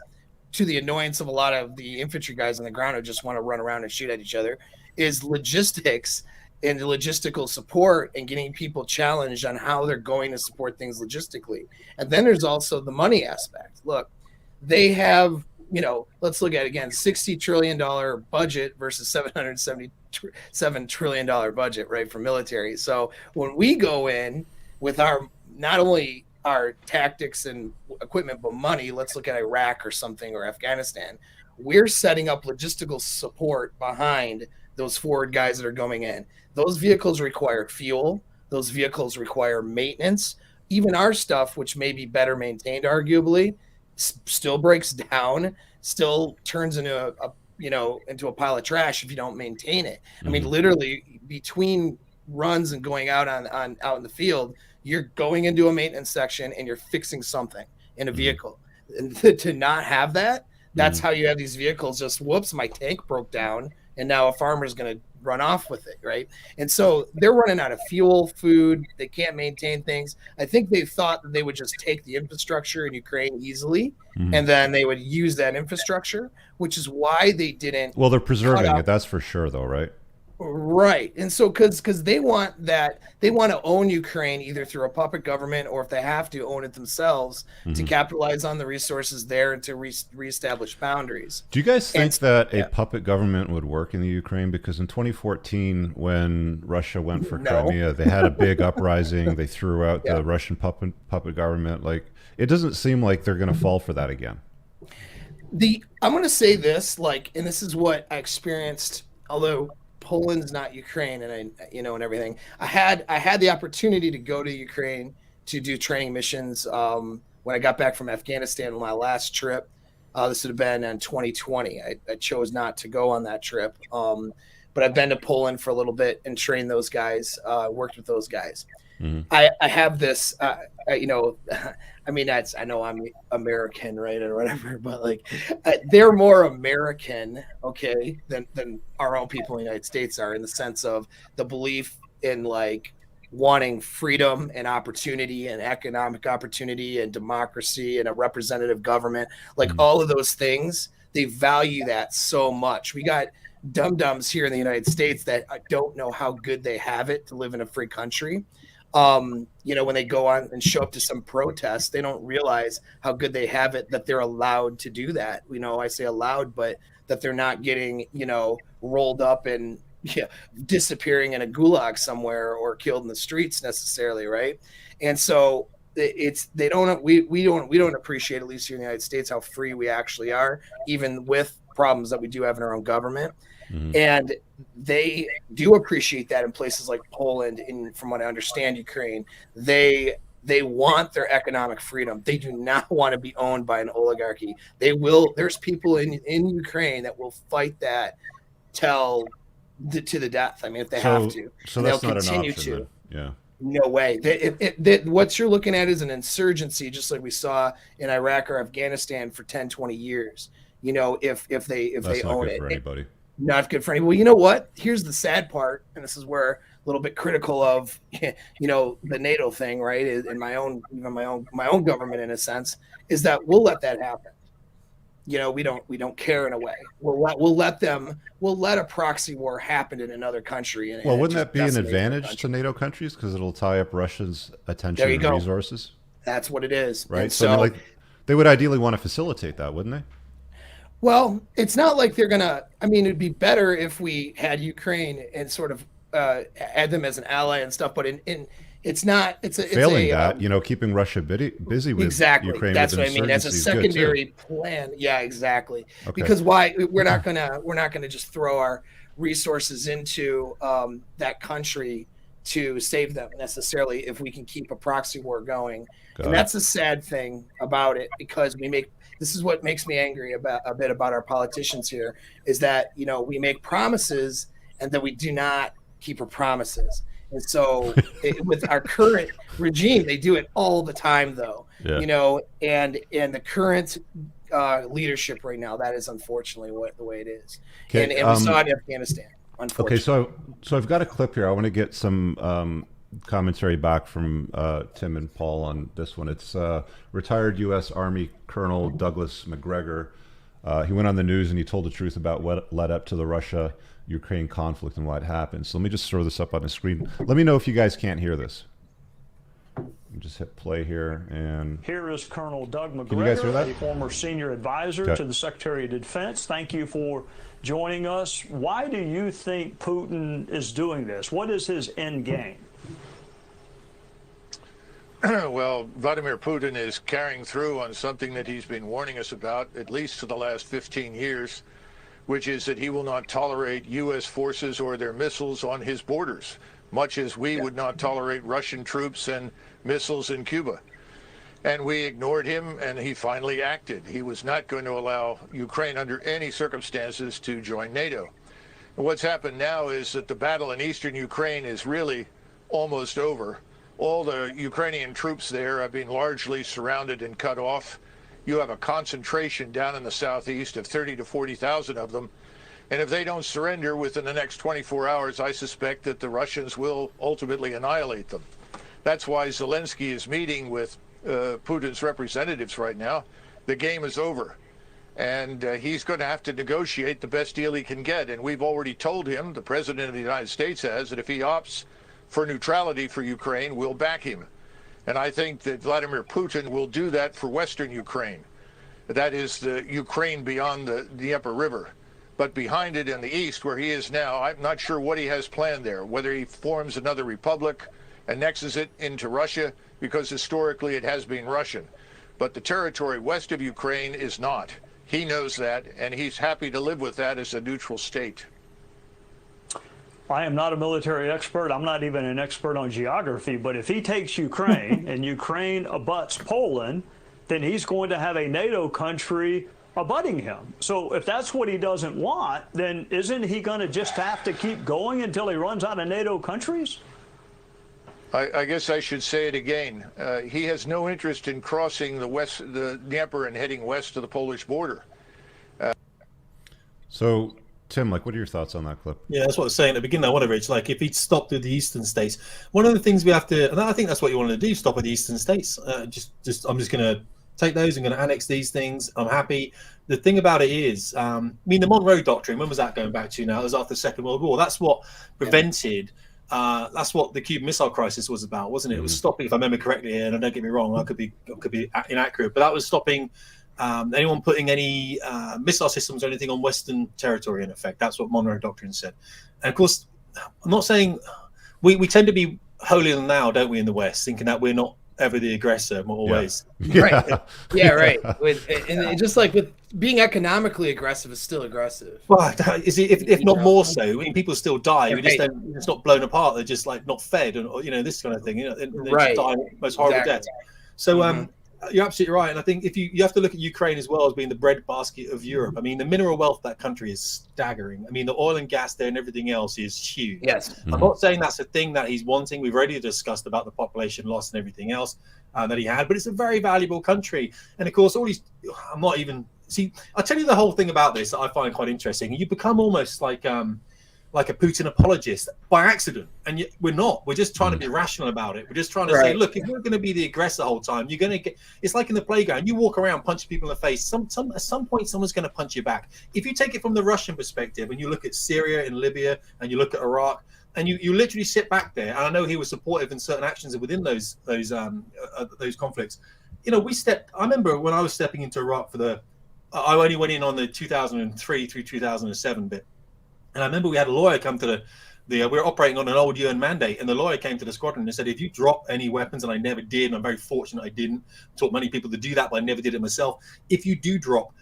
to the annoyance of a lot of the infantry guys on the ground who just want to run around and shoot at each other, is logistics and logistical support and getting people challenged on how they're going to support things logistically. And then there's also the money aspect. Look, they have, let's look at it again, $60 trillion budget versus $777 trillion budget, right, for military. So when we go in with not only our tactics and equipment, but money, let's look at Iraq or something, or Afghanistan, we're setting up logistical support behind those forward guys that are going in. Those vehicles require fuel. Those vehicles require maintenance. Even our stuff, which may be better maintained, arguably, still breaks down, still turns into a pile of trash if you don't maintain it. I mean, literally between runs and going out out in the field, you're going into a maintenance section and you're fixing something in a vehicle. And to not have that, that's how you have these vehicles just, whoops, my tank broke down, and now a farmer's going to run off with it, right? And so they're running out of fuel, food, they can't maintain things. I think they thought that they would just take the infrastructure in Ukraine easily, and then they would use that infrastructure, which is why they didn't. Well, they're preserving it, that's for sure, though, right? Right. And so because they want to own Ukraine either through a puppet government or if they have to own it themselves to capitalize on the resources there and to reestablish boundaries. Do you guys And think that a yeah, puppet government would work in the Ukraine? Because in 2014, when Russia went for no. Crimea, they had a big uprising. They threw out Yeah. the Russian puppet government. Like, it doesn't seem like they're going to fall for that again. I'm going to say this, like, and this is what I experienced, although Poland's not Ukraine and and everything. I had the opportunity to go to Ukraine to do training missions when I got back from Afghanistan on my last trip. This would have been in 2020. I chose not to go on that trip. But I've been to Poland for a little bit and trained those guys, worked with those guys. I have this, I mean, I know I'm American, right, or whatever, but like, they're more American, okay, than our own people in the United States are, in the sense of the belief in like wanting freedom and opportunity and economic opportunity and democracy and a representative government, like all of those things. They value that so much. We got dum-dums here in the United States that don't know how good they have it to live in a free country. When they go on and show up to some protest, they don't realize how good they have it, that they're allowed to do that. I say allowed, but that they're not getting, rolled up and disappearing in a gulag somewhere or killed in the streets necessarily. Right. And so we don't appreciate, at least here in the United States, how free we actually are, even with problems that we do have in our own government. And they do appreciate that in places like Poland, and from what I understand, Ukraine, they want their economic freedom. They do not want to be owned by an oligarchy. There's people in Ukraine that will fight that to the death. I mean, if they have to. So that's not an option. Yeah. No way. What you're looking at is an insurgency, just like we saw in Iraq or Afghanistan for 10, 20 years. If they own it. For anybody. Not good for anyone. Well, you know what? Here's the sad part, and this is where a little bit critical of, the NATO thing, right? In my own government, in a sense, is that we'll let that happen. We don't care in a way. We'll let a proxy war happen in another country. And wouldn't that be an advantage to NATO countries because it'll tie up Russia's attention and resources? That's what it is, right? And so they would ideally want to facilitate that, wouldn't they? Well, it's not like they're gonna. I mean, it'd be better if we had Ukraine and sort of add them as an ally and stuff. But it's not. It's keeping Russia busy with exactly. Ukraine. That's what I mean. As a secondary plan. Yeah, exactly. Okay. Because we're not gonna just throw our resources into that country to save them necessarily if we can keep a proxy war going. And that's a sad thing about it, because this is what makes me angry about our politicians here, is that, we make promises and then we do not keep our promises. And so with our current regime, they do it all the time though, and the current leadership right now, that is unfortunately the way it is. Okay, and we saw it in Afghanistan, unfortunately. Okay. So I've got a clip here. I want to get some, commentary back from Tim and Paul on this one. It's retired U.S. Army Colonel Douglas McGregor. He went on the news and he told the truth about what led up to the Russia-Ukraine conflict and what happened. So let me just throw this up on the screen. Let me know if you guys can't hear this. Just hit play here. And here is Colonel Doug McGregor, can you guys hear that? A former senior advisor to the Secretary of Defense. Thank you for joining us. Why do you think Putin is doing this? What is his end game? Well, Vladimir Putin is carrying through on something that he's been warning us about, at least for the last 15 years, which is that he will not tolerate U.S. forces or their missiles on his borders, much as we would not tolerate Russian troops and missiles in Cuba. And we ignored him, and he finally acted. He was not going to allow Ukraine under any circumstances to join NATO. And what's happened now is that the battle in eastern Ukraine is really almost over. All the Ukrainian troops there have been largely surrounded and cut off. You have a concentration down in the southeast of 30 to 40,000 of them. And if they don't surrender within the next 24 hours, I suspect that the Russians will ultimately annihilate them. That's why Zelensky is meeting with Putin's representatives right now. The game is over. and he's going to have to negotiate the best deal he can get. And we've already told him, the President of the United States has, that if he opts for neutrality for Ukraine, we'll back him. And I think that Vladimir Putin will do that for Western Ukraine. That is the Ukraine beyond the Dnieper River. But behind it in the east, where he is now, I'm not sure what he has planned there, whether he forms another republic, annexes it into Russia, because historically it has been Russian. But the territory west of Ukraine is not. He knows that, and he's happy to live with that as a neutral state. I am not a military expert. I'm not even an expert on geography. But if he takes Ukraine and Ukraine abuts Poland, then he's going to have a NATO country abutting him. So if that's what he doesn't want, then isn't he going to just have to keep going until he runs out of NATO countries? I guess I should say it again. He has no interest in crossing the Dnieper and heading west to the Polish border. So, Tim, like, what are your thoughts on that clip? Yeah, that's what I was saying at the beginning. I want to reach, like, if he'd stopped with the eastern states, one of the things we have to, and I think that's what you want to do, stop with the eastern states. I'm just going to take those. I'm going to annex these things. I'm happy. The thing about it is, I mean, the Monroe Doctrine, when was that going back to now? It was after the Second World War. That's what prevented, that's what the Cuban Missile Crisis was about, wasn't it? It was stopping, if I remember correctly here, and don't get me wrong, I could be inaccurate, but that was stopping anyone putting any missile systems or anything on Western territory, in effect. That's what Monroe Doctrine said. And of course, I'm not saying we tend to be holier than thou, don't we, in the West, thinking that we're not ever the aggressor, always. Yeah. Right. Yeah, right. And just like with being economically aggressive is still aggressive. Well, is it, if not more so? I mean, people still die. We just don't. It's not blown apart. They're just like not fed, and this kind of thing. And they just die most horrible deaths. So you're absolutely right. And I think if you have to look at Ukraine as well as being the breadbasket of Europe. I mean, the mineral wealth of that country is staggering. I mean, the oil and gas there and everything else is huge. Yes. I'm not saying that's a thing that he's wanting. We've already discussed about the population loss and everything else that he had, but it's a very valuable country. And of course, I'm not even, see, I'll tell you the whole thing about this that I find quite interesting. You become almost like a Putin apologist by accident, and yet we're not. We're just trying to be rational about it. We're just trying to say, look, if you're going to be the aggressor the whole time, you're going to get. It's like in the playground. You walk around, punch people in the face. At some point, someone's going to punch you back. If you take it from the Russian perspective, and you look at Syria and Libya, and you look at Iraq, and you literally sit back there. And I know he was supportive in certain actions within those conflicts. I remember when I was stepping into Iraq I only went in on the 2003 through 2007 bit. And I remember we had a lawyer come to we were operating on an old UN mandate, and the lawyer came to the squadron and said, if you drop any weapons, and I never did, and I'm very fortunate I didn't, taught many people to do that, but I never did it myself. If you do drop,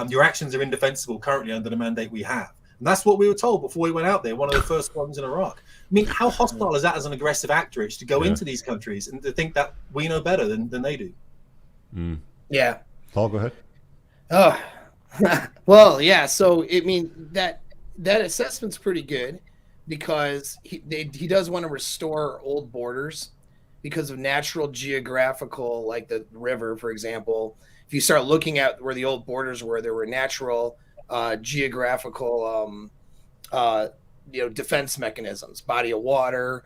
your actions are indefensible currently under the mandate we have. And that's what we were told before we went out there, one of the first ones in Iraq. I mean, how hostile is that as an aggressive actorage to go into these countries and to think that we know better than they do? Yeah. Paul, go ahead. Oh, well, yeah. So, I mean, that assessment's pretty good because he does want to restore old borders because of natural geographical, like the river, for example. If you start looking at where the old borders were, there were natural geographical, defense mechanisms, body of water,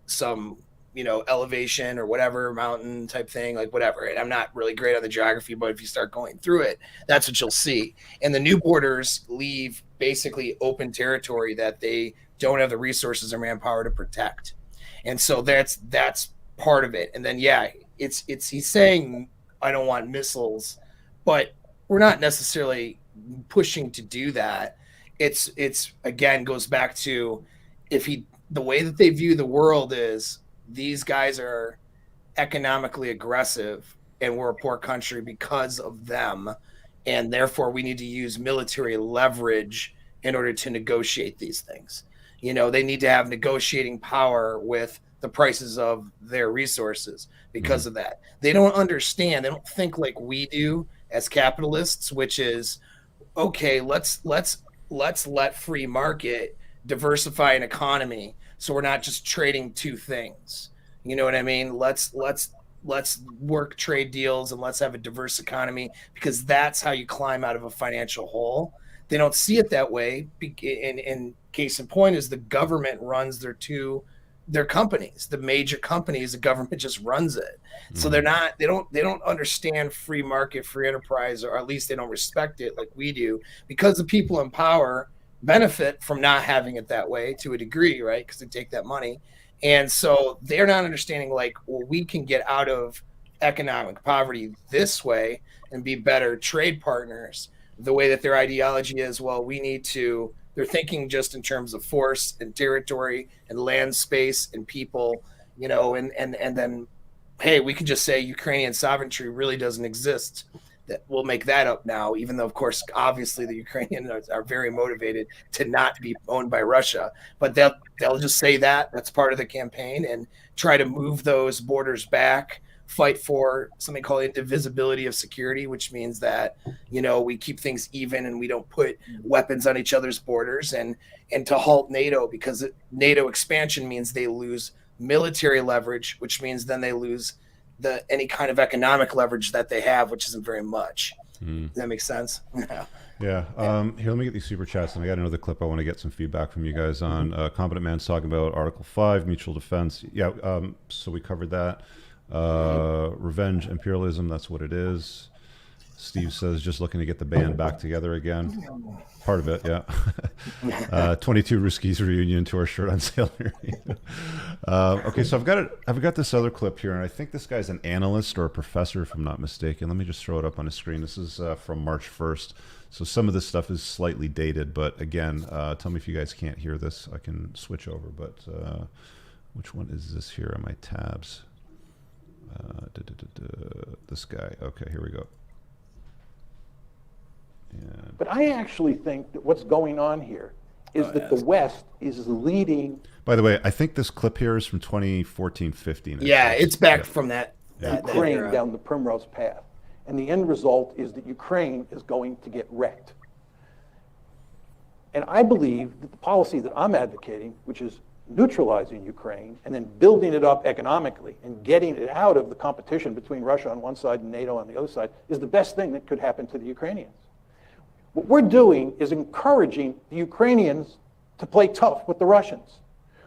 some, elevation or whatever, mountain type thing, like whatever. And I'm not really great on the geography, but if you start going through it, that's what you'll see. And the new borders leave basically open territory that they don't have the resources or manpower to protect. And so that's part of it. And then, he's saying, I don't want missiles, but we're not necessarily pushing to do that. It's again, goes back to the way that they view the world is these guys are economically aggressive and we're a poor country because of them. And therefore we need to use military leverage in order to negotiate these things. They need to have negotiating power with the prices of their resources because of that. They don't understand. They don't think like we do as capitalists, which is, okay, let's let free market diversify an economy. So we're not just trading two things. You know what I mean? Let's work trade deals and let's have a diverse economy because that's how you climb out of a financial hole. They don't see it that way. And case in point is the government runs their two they're companies, the major companies, the government just runs it. So they don't understand free market, free enterprise, or at least they don't respect it like we do, because the people in power benefit from not having it that way to a degree, right? Because they take that money. And so they're not understanding like, well, we can get out of economic poverty this way and be better trade partners. The way that their ideology is, well, we need to, they're thinking just in terms of force and territory and land space and people, you know, and then, hey, we can just say Ukrainian sovereignty really doesn't exist. That we'll make that up now, even though, of course, obviously the Ukrainians are very motivated to not be owned by Russia. But they'll just say that that's part of the campaign and try to move those borders back, fight for something called indivisibility of security, which means that, you know, we keep things even and we don't put weapons on each other's borders, and to halt NATO, because NATO expansion means they lose military leverage, which means then they lose any kind of economic leverage that they have, which isn't very much. Does that make sense? Yeah. Here, let me get these super chats, and I got another clip I want to get some feedback from you guys on. Competent Man's talking about Article 5, mutual defense. Yeah, so we covered that. Revenge imperialism, that's what it is. Steve says just looking to get the band back together again. Part of it, yeah. 22 Ruskies reunion tour shirt on sale here. Okay, so I've got this other clip here, and I think this guy's an analyst or a professor, if I'm not mistaken. Let me just throw it up on the screen. This is from March 1st. So some of this stuff is slightly dated, but again, tell me if you guys can't hear this. I can switch over, but which one is this here on my tabs? This guy. Okay, here we go. And but I actually think that what's going on here is that the West is leading. By the way, I think this clip here is from 2014-15. Yeah, it's back from that. Ukraine down the primrose path. And the end result is that Ukraine is going to get wrecked. And I believe that the policy that I'm advocating, which is neutralizing Ukraine and then building it up economically and getting it out of the competition between Russia on one side and NATO on the other side, is the best thing that could happen to the Ukrainians. What we're doing is encouraging the Ukrainians to play tough with the Russians.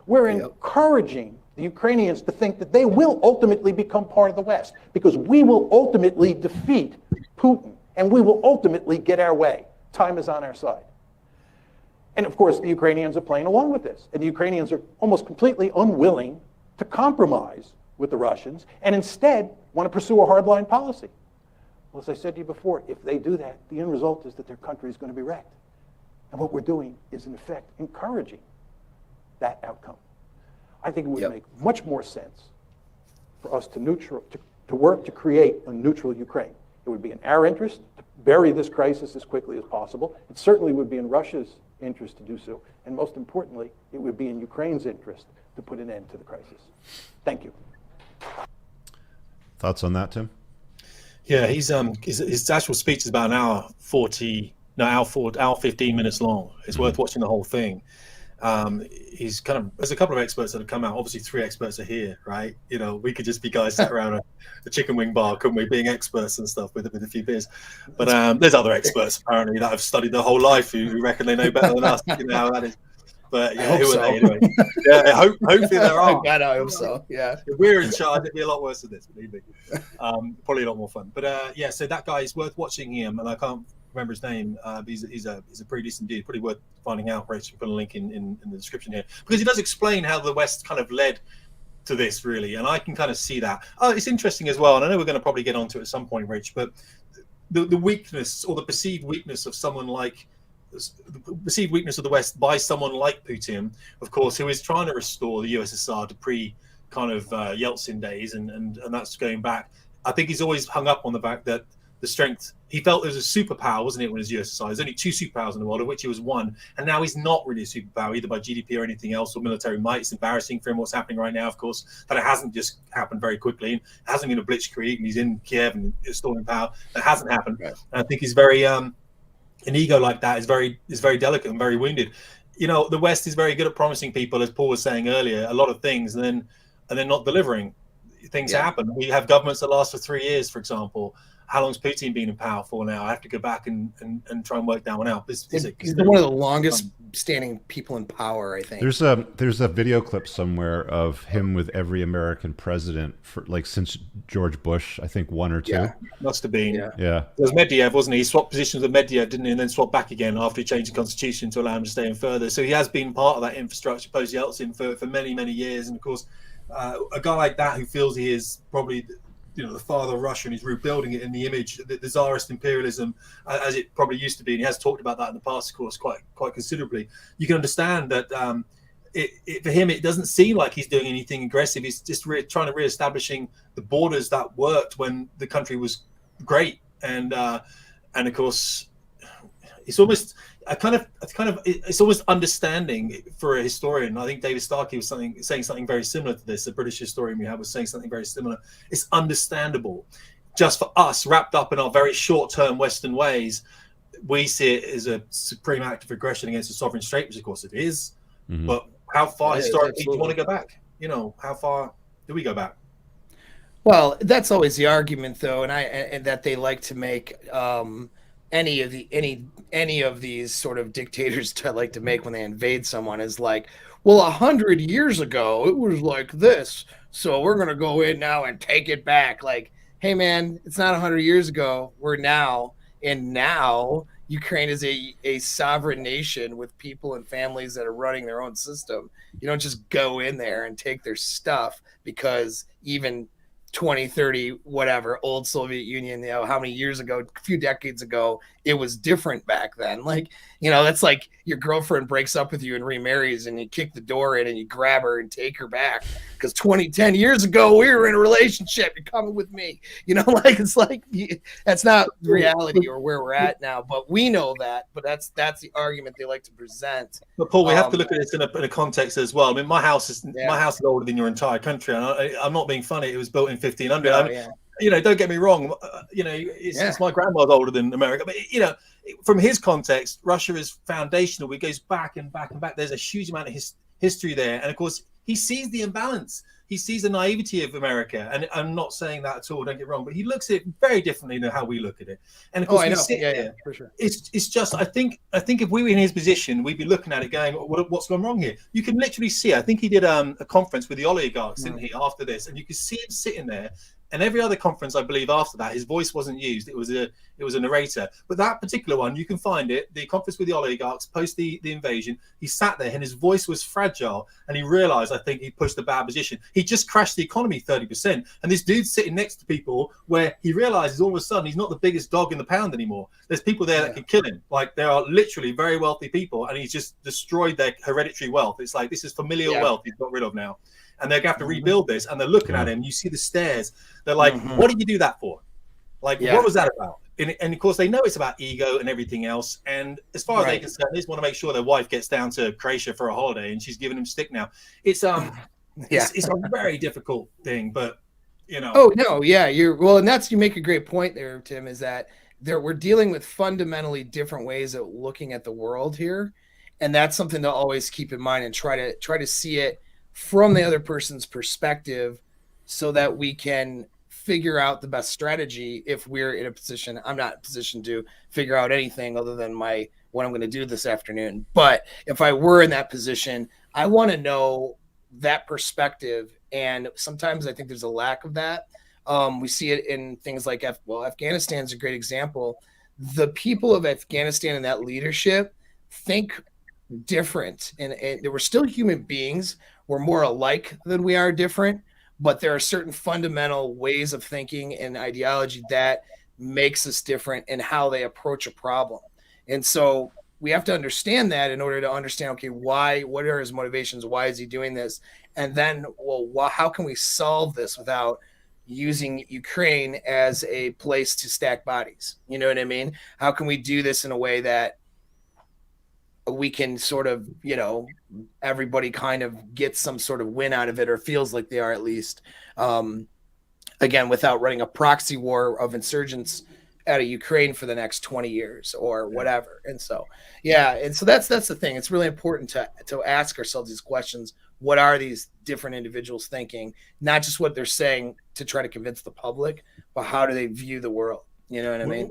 We're encouraging the Ukrainians to think that they will ultimately become part of the West, because we will ultimately defeat Putin and we will ultimately get our way. Time is on our side. And of course, the Ukrainians are playing along with this. And the Ukrainians are almost completely unwilling to compromise with the Russians and instead want to pursue a hardline policy. Well, as I said to you before, if they do that, the end result is that their country is going to be wrecked. And what we're doing is, in effect, encouraging that outcome. I think it would make much more sense for us to work to create a neutral Ukraine. It would be in our interest to bury this crisis as quickly as possible. It certainly would be in Russia's interest to do so. And most importantly, it would be in Ukraine's interest to put an end to the crisis. Thank you. Thoughts on that, Tim? Yeah, his actual speech is about an hour 15 minutes long. It's worth watching the whole thing. He's kind of, there's a couple of experts that have come out. Obviously 3 experts are here, right? You know, we could just be guys sat around a chicken wing bar, couldn't we, being experts and stuff with a few beers. But there's other experts apparently that have studied their whole life who reckon they know better than us. You know how that is. But yeah, who are they anyway? Yeah, hopefully there are. God, I hope so. Yeah. If we're in charge, it'd be a lot worse than this, believe me. Probably a lot more fun. But yeah, so that guy is worth watching him, and I can't remember his name. He's a pretty decent dude. Pretty worth finding out. Rachel, put a link in the description here, because he does explain how the West kind of led to this, really, and I can kind of see that. It's interesting as well, and I know we're going to probably get onto it at some point, Rach, but the weakness or the perceived weakness of someone like the perceived weakness of the West by someone like Putin, of course, who is trying to restore the USSR to pre kind of Yeltsin days, and that's going back. I think he's always hung up on the fact that the strength, he felt it was a superpower, wasn't it, when it was USSR? There's only 2 superpowers in the world, of which he was one, and now he's not really a superpower, either by GDP or anything else, or military might. It's embarrassing for him what's happening right now, of course, that it hasn't just happened very quickly. It hasn't been a blitzkrieg, and he's in Kiev and restoring power. That hasn't happened. Right. And I think he's very, an ego like that is very delicate and very wounded. You know, the West is very good at promising people, as Paul was saying earlier, a lot of things, and then not delivering. Things happen. We have governments that last for 3 years, for example. how long's Putin been in power for now? I have to go back and try and work that one out. He's one of the longest standing people in power, I think. There's a video clip somewhere of him with every American president for like since George Bush, I think 1 or 2. Yeah, must have been. Yeah. It was Medvedev, wasn't he? He swapped positions with Medvedev, didn't he? And then swapped back again after he changed the constitution to allow him to stay in further. So he has been part of that infrastructure post Yeltsin for many, many years. And of course, a guy like that who feels he is probably the father of Russia, and he's rebuilding it in the image, the Tsarist imperialism as it probably used to be, and he has talked about that in the past, of course, quite considerably. You can understand that for him, it doesn't seem like he's doing anything aggressive. He's just trying to re-establishing the borders that worked when the country was great, and of course, it's almost it's almost understanding for a historian. I think David Starkey was saying something very similar to this. The British historian we had was saying something very similar. It's understandable. Just for us, wrapped up in our very short-term Western ways, we see it as a supreme act of aggression against a sovereign state, which of course it is. Mm-hmm. But how far historically do you want to go back? How far do we go back? Well, that's always the argument, though, and that they like to make. Any of these sort of dictators like to make when they invade someone is like, well, 100 years ago it was like this, so we're gonna go in now and take it back. Like, hey man, it's not 100 years ago. We're now, and now Ukraine is a sovereign nation with people and families that are running their own system. You don't just go in there and take their stuff because even 20, 30, whatever, old Soviet Union, how many years ago, a few decades ago, it was different back then. Like, that's like your girlfriend breaks up with you and remarries and you kick the door in and you grab her and take her back because 10 years ago, we were in a relationship. You're coming with me. It's like, that's not reality or where we're at now, but we know that, but that's the argument they like to present. But Paul, we have to look at this in a context as well. I mean, my house is older than your entire country. And I'm not being funny. It was built in 1500. Don't get me wrong. It's my grandma's older than America, but from his context, Russia is foundational. It goes back and back and back. There's a huge amount of history there, and of course, he sees the imbalance. He sees the naivety of America, and I'm not saying that at all. Don't get me wrong, but he looks at it very differently than how we look at it. And of course, for sure. It's just I think if we were in his position, we'd be looking at it going, what's gone wrong here? You can literally see. I think he did a conference with the oligarchs, didn't he? After this, and you could see him sitting there. And every other conference, I believe, after that, his voice wasn't used. It was a narrator. But that particular one, you can find it. The conference with the oligarchs post the invasion. He sat there, and his voice was fragile. And he realized, I think, he pushed a bad position. He just crashed the economy 30%. And this dude's sitting next to people where he realizes all of a sudden he's not the biggest dog in the pound anymore. There's people there that could kill him. Like, there are literally very wealthy people, and he's just destroyed their hereditary wealth. It's like, this is familial wealth he's got rid of now. And they're going to have to rebuild this. And they're looking at him. You see the stares. They're like, what did you do that for? Like, what was that about? And of course, they know it's about ego and everything else. And as far as they're concerned, they just want to make sure their wife gets down to Croatia for a holiday, and she's giving him stick now. It's it's a very difficult thing, but Oh no, yeah, you make a great point there, Tim. Is that we're dealing with fundamentally different ways of looking at the world here, and that's something to always keep in mind and try to see it from the other person's perspective, so that we can figure out the best strategy if we're in a position. I'm not in a position to figure out anything other than what I'm going to do this afternoon. But if I were in that position, I want to know that perspective. And sometimes I think there's a lack of that. We see it in things like, Afghanistan is a great example. The people of Afghanistan and that leadership think different. And they were still human beings. We're more alike than we are different. But there are certain fundamental ways of thinking and ideology that makes us different in how they approach a problem. And so we have to understand that in order to understand, okay, what are his motivations? Why is he doing this? And then, how can we solve this without using Ukraine as a place to stack bodies? You know what I mean? How can we do this in a way that we can sort of, everybody kind of gets some sort of win out of it, or feels like they are at least, again, without running a proxy war of insurgents out of Ukraine for the next 20 years or whatever. And so, that's the thing. It's really important to ask ourselves these questions. What are these different individuals thinking? Not just what they're saying to try to convince the public, but how do they view the world? You know what I mean?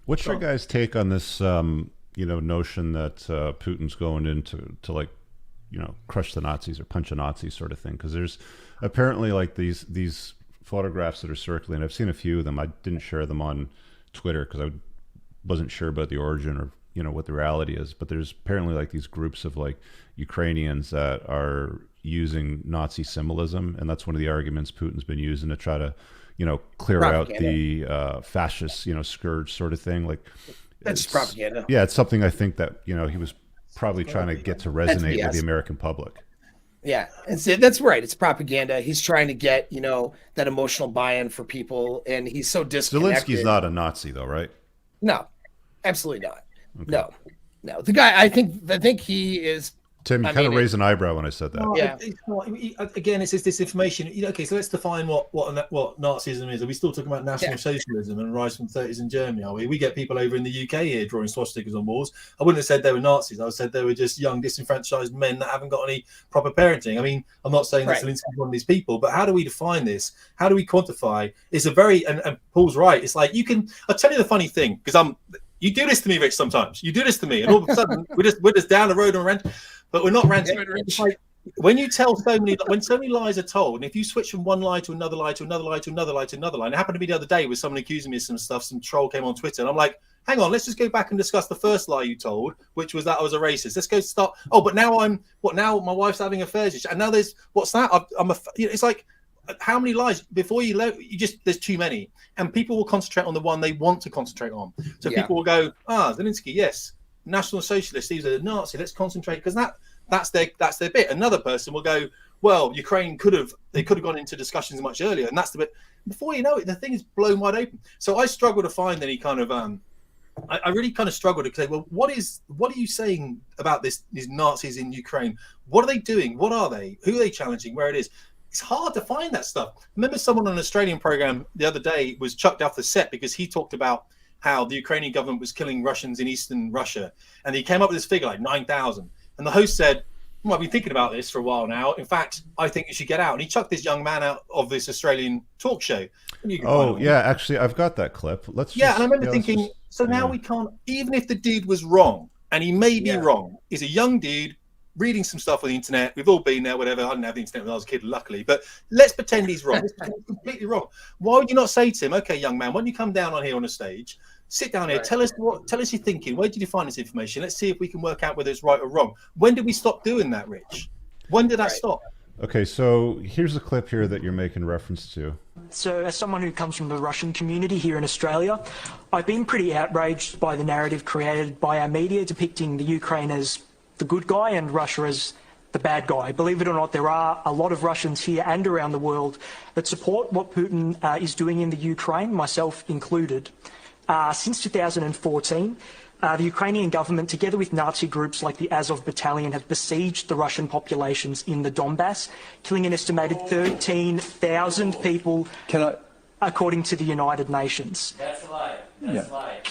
What's your guys' take on this, notion that Putin's going in to like, crush the Nazis or punch a Nazi sort of thing? Because there's apparently like these photographs that are circulating. I've seen a few of them. I didn't share them on Twitter because I wasn't sure about the origin or what the reality is. But there's apparently like these groups of like Ukrainians that are using Nazi symbolism, and that's one of the arguments Putin's been using to try to clear Propaganda. out the fascist scourge sort of thing. Like That's just propaganda. yeah, it's something I think that he was probably trying to get to resonate with the BS. American public. Yeah, that's right. It's propaganda. He's trying to get that emotional buy-in for people, and he's so disconnected. Zelensky's not a Nazi, though, right? No, absolutely not. Okay. No. The guy, I think he is. Tim, you kind of raised an eyebrow when I said that. No, Yeah. it's not. Again, it's this disinformation. Okay, so let's define what Nazism is. Are we still talking about National Socialism and rise from 30s in Germany? Are we? We get people over in the UK here drawing swastikas on walls. I wouldn't have said they were Nazis. I would have said they were just young, disenfranchised men that haven't got any proper parenting. I mean, I'm not saying that Zelensky's one of these people, but how do we define this? How do we quantify? It's a very and Paul's right. It's like I'll tell you the funny thing, because you do this to me, Rich. Sometimes you do this to me, and all of a sudden we're just down the road and rant. But we're not ranting. It's like when you tell when so many lies are told, and if you switch from one lie to another lie to another lie to another lie to another lie, and it happened to me the other day with someone accusing me of some stuff, some troll came on Twitter, and I'm like, hang on, let's just go back and discuss the first lie you told, which was that I was a racist. Let's go start. Oh, but now now my wife's having affairs, and now there's what's that? It's like, how many lies before there's too many, and people will concentrate on the one they want to concentrate on. So people will go, Zelensky, yes, National Socialist, these are the Nazi. Let's concentrate because that's their bit. Another person will go, well, Ukraine could have gone into discussions much earlier, and that's the bit. Before you know it, the thing is blown wide open. So I struggle to find any kind of I really kind of struggle to say, well, what are you saying about these Nazis in Ukraine? What are they doing? What are they? Who are they challenging? Where it is? It's hard to find that stuff. I remember someone on an Australian program the other day was chucked off the set because he talked about how the Ukrainian government was killing Russians in eastern Russia, and he came up with this figure like 9,000. And the host said, I've been thinking about this for a while now. In fact, I think you should get out. And he chucked this young man out of this Australian talk show. Actually, I've got that clip. And I remember thinking, now we can't, even if the dude was wrong, and he may be wrong, he's a young dude reading some stuff on the internet. We've all been there, whatever. I didn't have the internet when I was a kid, luckily. But let's pretend he's wrong. Let's pretend he's completely wrong. Why would you not say to him, okay, young man, why don't you come down on here on a stage, sit down here, tell us your thinking. Where did you find this information? Let's see if we can work out whether it's right or wrong. When did we stop doing that, Rich? When did that stop? Okay, so here's a clip here that you're making reference to. So as someone who comes from the Russian community here in Australia, I've been pretty outraged by the narrative created by our media depicting the Ukraine as the good guy and Russia as the bad guy. Believe it or not, there are a lot of Russians here and around the world that support what Putin is doing in the Ukraine, myself included. Since 2014, the Ukrainian government, together with Nazi groups like the Azov Battalion, have besieged the Russian populations in the Donbass, killing an estimated 13,000 people, according to the United Nations. That's a lie. That's a lie.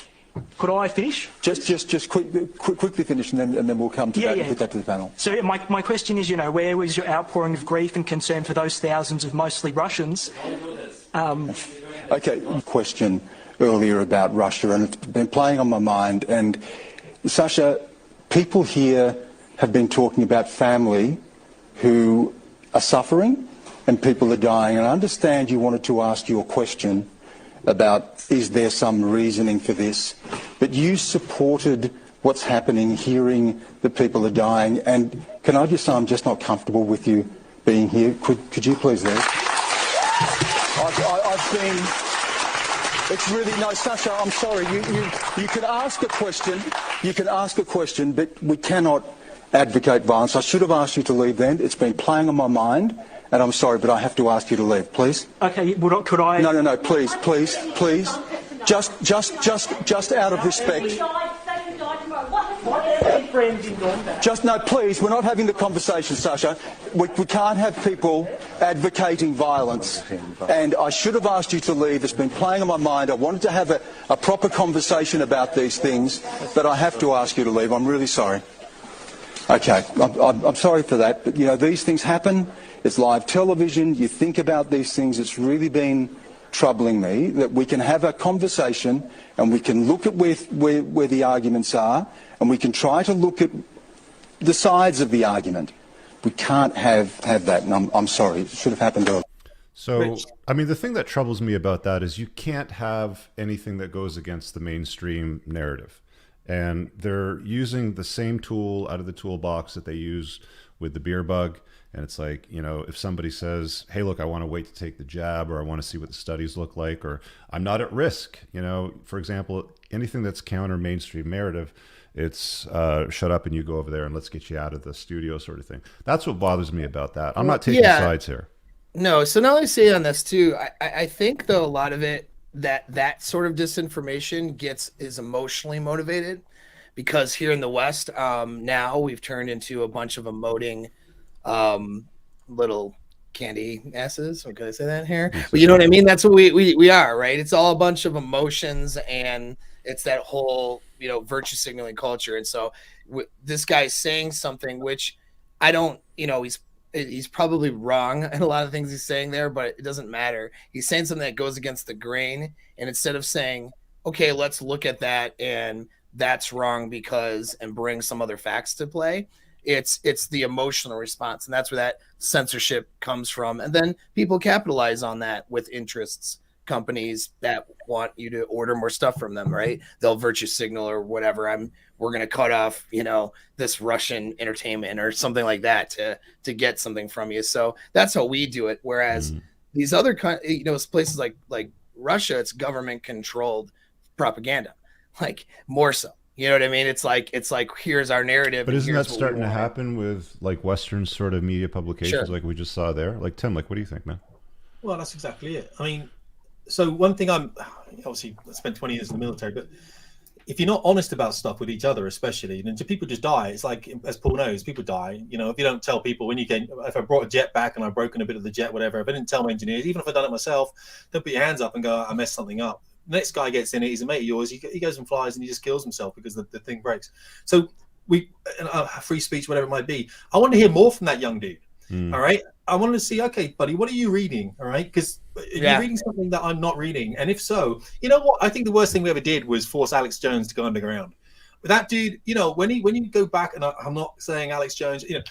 Could I finish? Just quickly finish, and then we'll come to that and put that to the panel. So my question is, where was your outpouring of grief and concern for those thousands of mostly Russians? Okay, question earlier about Russia, and it's been playing on my mind. And Sasha, people here have been talking about family who are suffering and people are dying. And I understand you wanted to ask your question about, is there some reasoning for this? But you supported what's happening, hearing that people are dying. And can I just say I'm just not comfortable with you being here? Could you please leave? I've been... It's really, no, Sasha, I'm sorry. You can ask a question. You can ask a question, but we cannot advocate violence. I should have asked you to leave then. It's been playing on my mind. And I'm sorry, but I have to ask you to leave, please. Okay, well, could I... No, please. Just out of respect. No, please, we're not having the conversation, Sasha. We can't have people advocating violence. And I should have asked you to leave. It's been playing on my mind. I wanted to have a proper conversation about these things, but I have to ask you to leave. I'm really sorry. Okay, I'm sorry for that, but, these things happen. It's live television. You think about these things. It's really been troubling me, that we can have a conversation and we can look at where the arguments are, and we can try to look at the sides of the argument. We can't have that, and I'm sorry, it should have happened earlier. So, I mean, the thing that troubles me about that is you can't have anything that goes against the mainstream narrative. And they're using the same tool out of the toolbox that they use with the beer bug. And it's like, you know, if somebody says, hey, look, I want to wait to take the jab, or I want to see what the studies look like, or I'm not at risk, you know, for example, anything that's counter mainstream narrative, it's shut up and you go over there and let's get you out of the studio sort of thing. That's what bothers me about that. I'm not taking sides here. No, so now let me say on this too. I think though a lot of it that sort of disinformation is emotionally motivated, because here in the West, now we've turned into a bunch of emoting little candy asses. Or can I say that here? But you know what I mean? That's what we are, right? It's all a bunch of emotions, and it's that whole, you know, virtue signaling culture. And so this guy's saying something which I don't, you know, he's probably wrong in a lot of things he's saying there, but it doesn't matter. He's saying something that goes against the grain, and instead of saying, okay, let's look at that and that's wrong because, and bring some other facts to play, it's the emotional response, and that's where that censorship comes from. And then people capitalize on that with interests, companies that want you to order more stuff from them, right? They'll virtue signal or whatever. We're going to cut off, you know, this Russian entertainment or something like that to get something from you. So that's how we do it. Whereas these other, you know, places like Russia, it's government controlled propaganda, like more so. You know what I mean? It's like here's our narrative. But isn't that starting to happen with like Western sort of media publications, Sure. like we just saw there? Like Tim, like what do you think, man? Well, that's exactly it. I mean, so one thing, I spent 20 years in the military, but if you're not honest about stuff with each other, especially, then people just die. It's like, as Paul knows, people die. You know, if you don't tell people if I brought a jet back and I've broken a bit of the jet, whatever, if I didn't tell my engineers, even if I've done it myself, don't put your hands up and go, I messed something up. The next guy gets in it, he's a mate of yours, he goes and flies and he just kills himself because the thing breaks. So free speech, whatever it might be. I want to hear more from that young dude. All right. I wanted to see, okay, buddy, what are you reading? All right. Because you're reading something that I'm not reading. And if so, you know what? I think the worst thing we ever did was force Alex Jones to go underground. But that dude, you know, when you go back, and I'm not saying Alex Jones, you know,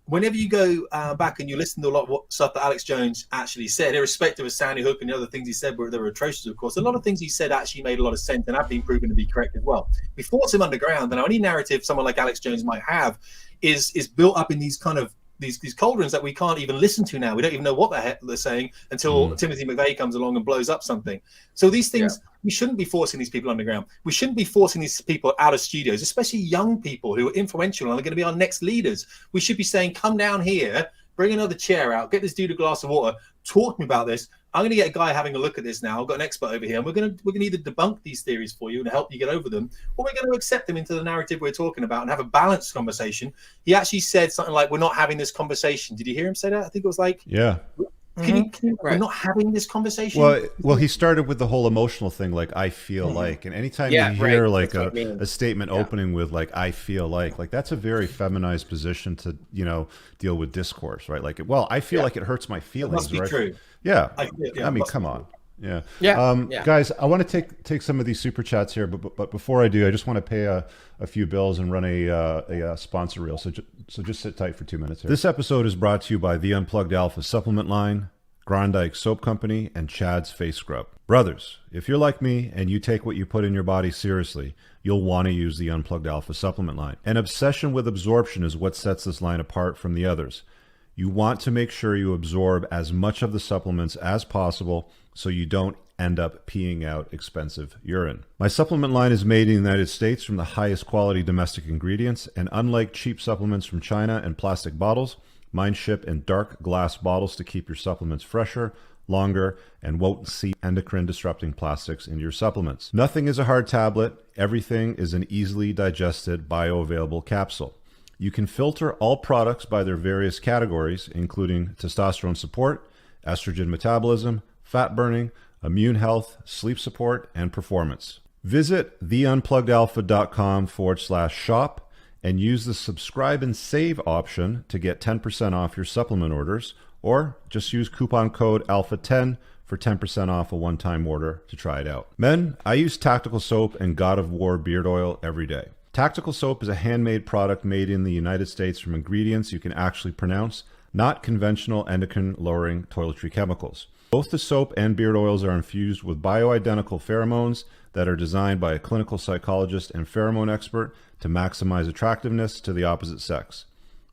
whenever you go back and you listen to a lot of stuff that Alex Jones actually said, irrespective of Sandy Hook and the other things he said, they were atrocious, of course, a lot of things he said actually made a lot of sense and have been proven to be correct as well. We force him underground, and any narrative someone like Alex Jones might have is built up in these kind of these cauldrons that we can't even listen to now. We don't even know what the heck they're saying until Timothy McVeigh comes along and blows up something. So these things, we shouldn't be forcing these people underground. We shouldn't be forcing these people out of studios, especially young people who are influential and are going to be our next leaders. We should be saying, come down here, bring another chair out, get this dude a glass of water, talk to me about this. I'm going to get a guy having a look at this now. I've got an expert over here, and we're going to either debunk these theories for you and help you get over them, or we're going to accept them into the narrative we're talking about and have a balanced conversation. He actually said something like, we're not having this conversation. Did you hear him say that? I think it was like, yeah. We're not having this conversation. Well, he started with the whole emotional thing, like I feel like, and anytime you hear like a statement opening with like I feel like that's a very feminized position to, you know, deal with discourse, right? Like, well, I feel like it hurts my feelings, must be right? true. Yeah. I mean, come on. Yeah. Guys, I want to take some of these super chats here, but before I do, I just want to pay a few bills and run a sponsor reel. So just sit tight for 2 minutes here. This episode is brought to you by the Unplugged Alpha Supplement Line, Grondike Soap Company, and Chad's Face Scrub. Brothers, if you're like me and you take what you put in your body seriously, you'll want to use the Unplugged Alpha Supplement Line. An obsession with absorption is what sets this line apart from the others. You want to make sure you absorb as much of the supplements as possible so you don't end up peeing out expensive urine. My supplement line is made in the United States from the highest quality domestic ingredients, and unlike cheap supplements from China and plastic bottles, mine ship in dark glass bottles to keep your supplements fresher, longer, and won't seep endocrine disrupting plastics into your supplements. Nothing is a hard tablet. Everything is an easily digested bioavailable capsule. You can filter all products by their various categories, including testosterone support, estrogen metabolism, fat burning, immune health, sleep support, and performance. Visit theunpluggedalpha.com/shop and use the subscribe and save option to get 10% off your supplement orders, or just use coupon code ALPHA10 for 10% off a one-time order to try it out. Men, I use Tactical Soap and God of War beard oil every day. Tactical Soap is a handmade product made in the United States from ingredients you can actually pronounce, not conventional endocrine-lowering toiletry chemicals. Both the soap and beard oils are infused with bioidentical pheromones that are designed by a clinical psychologist and pheromone expert to maximize attractiveness to the opposite sex.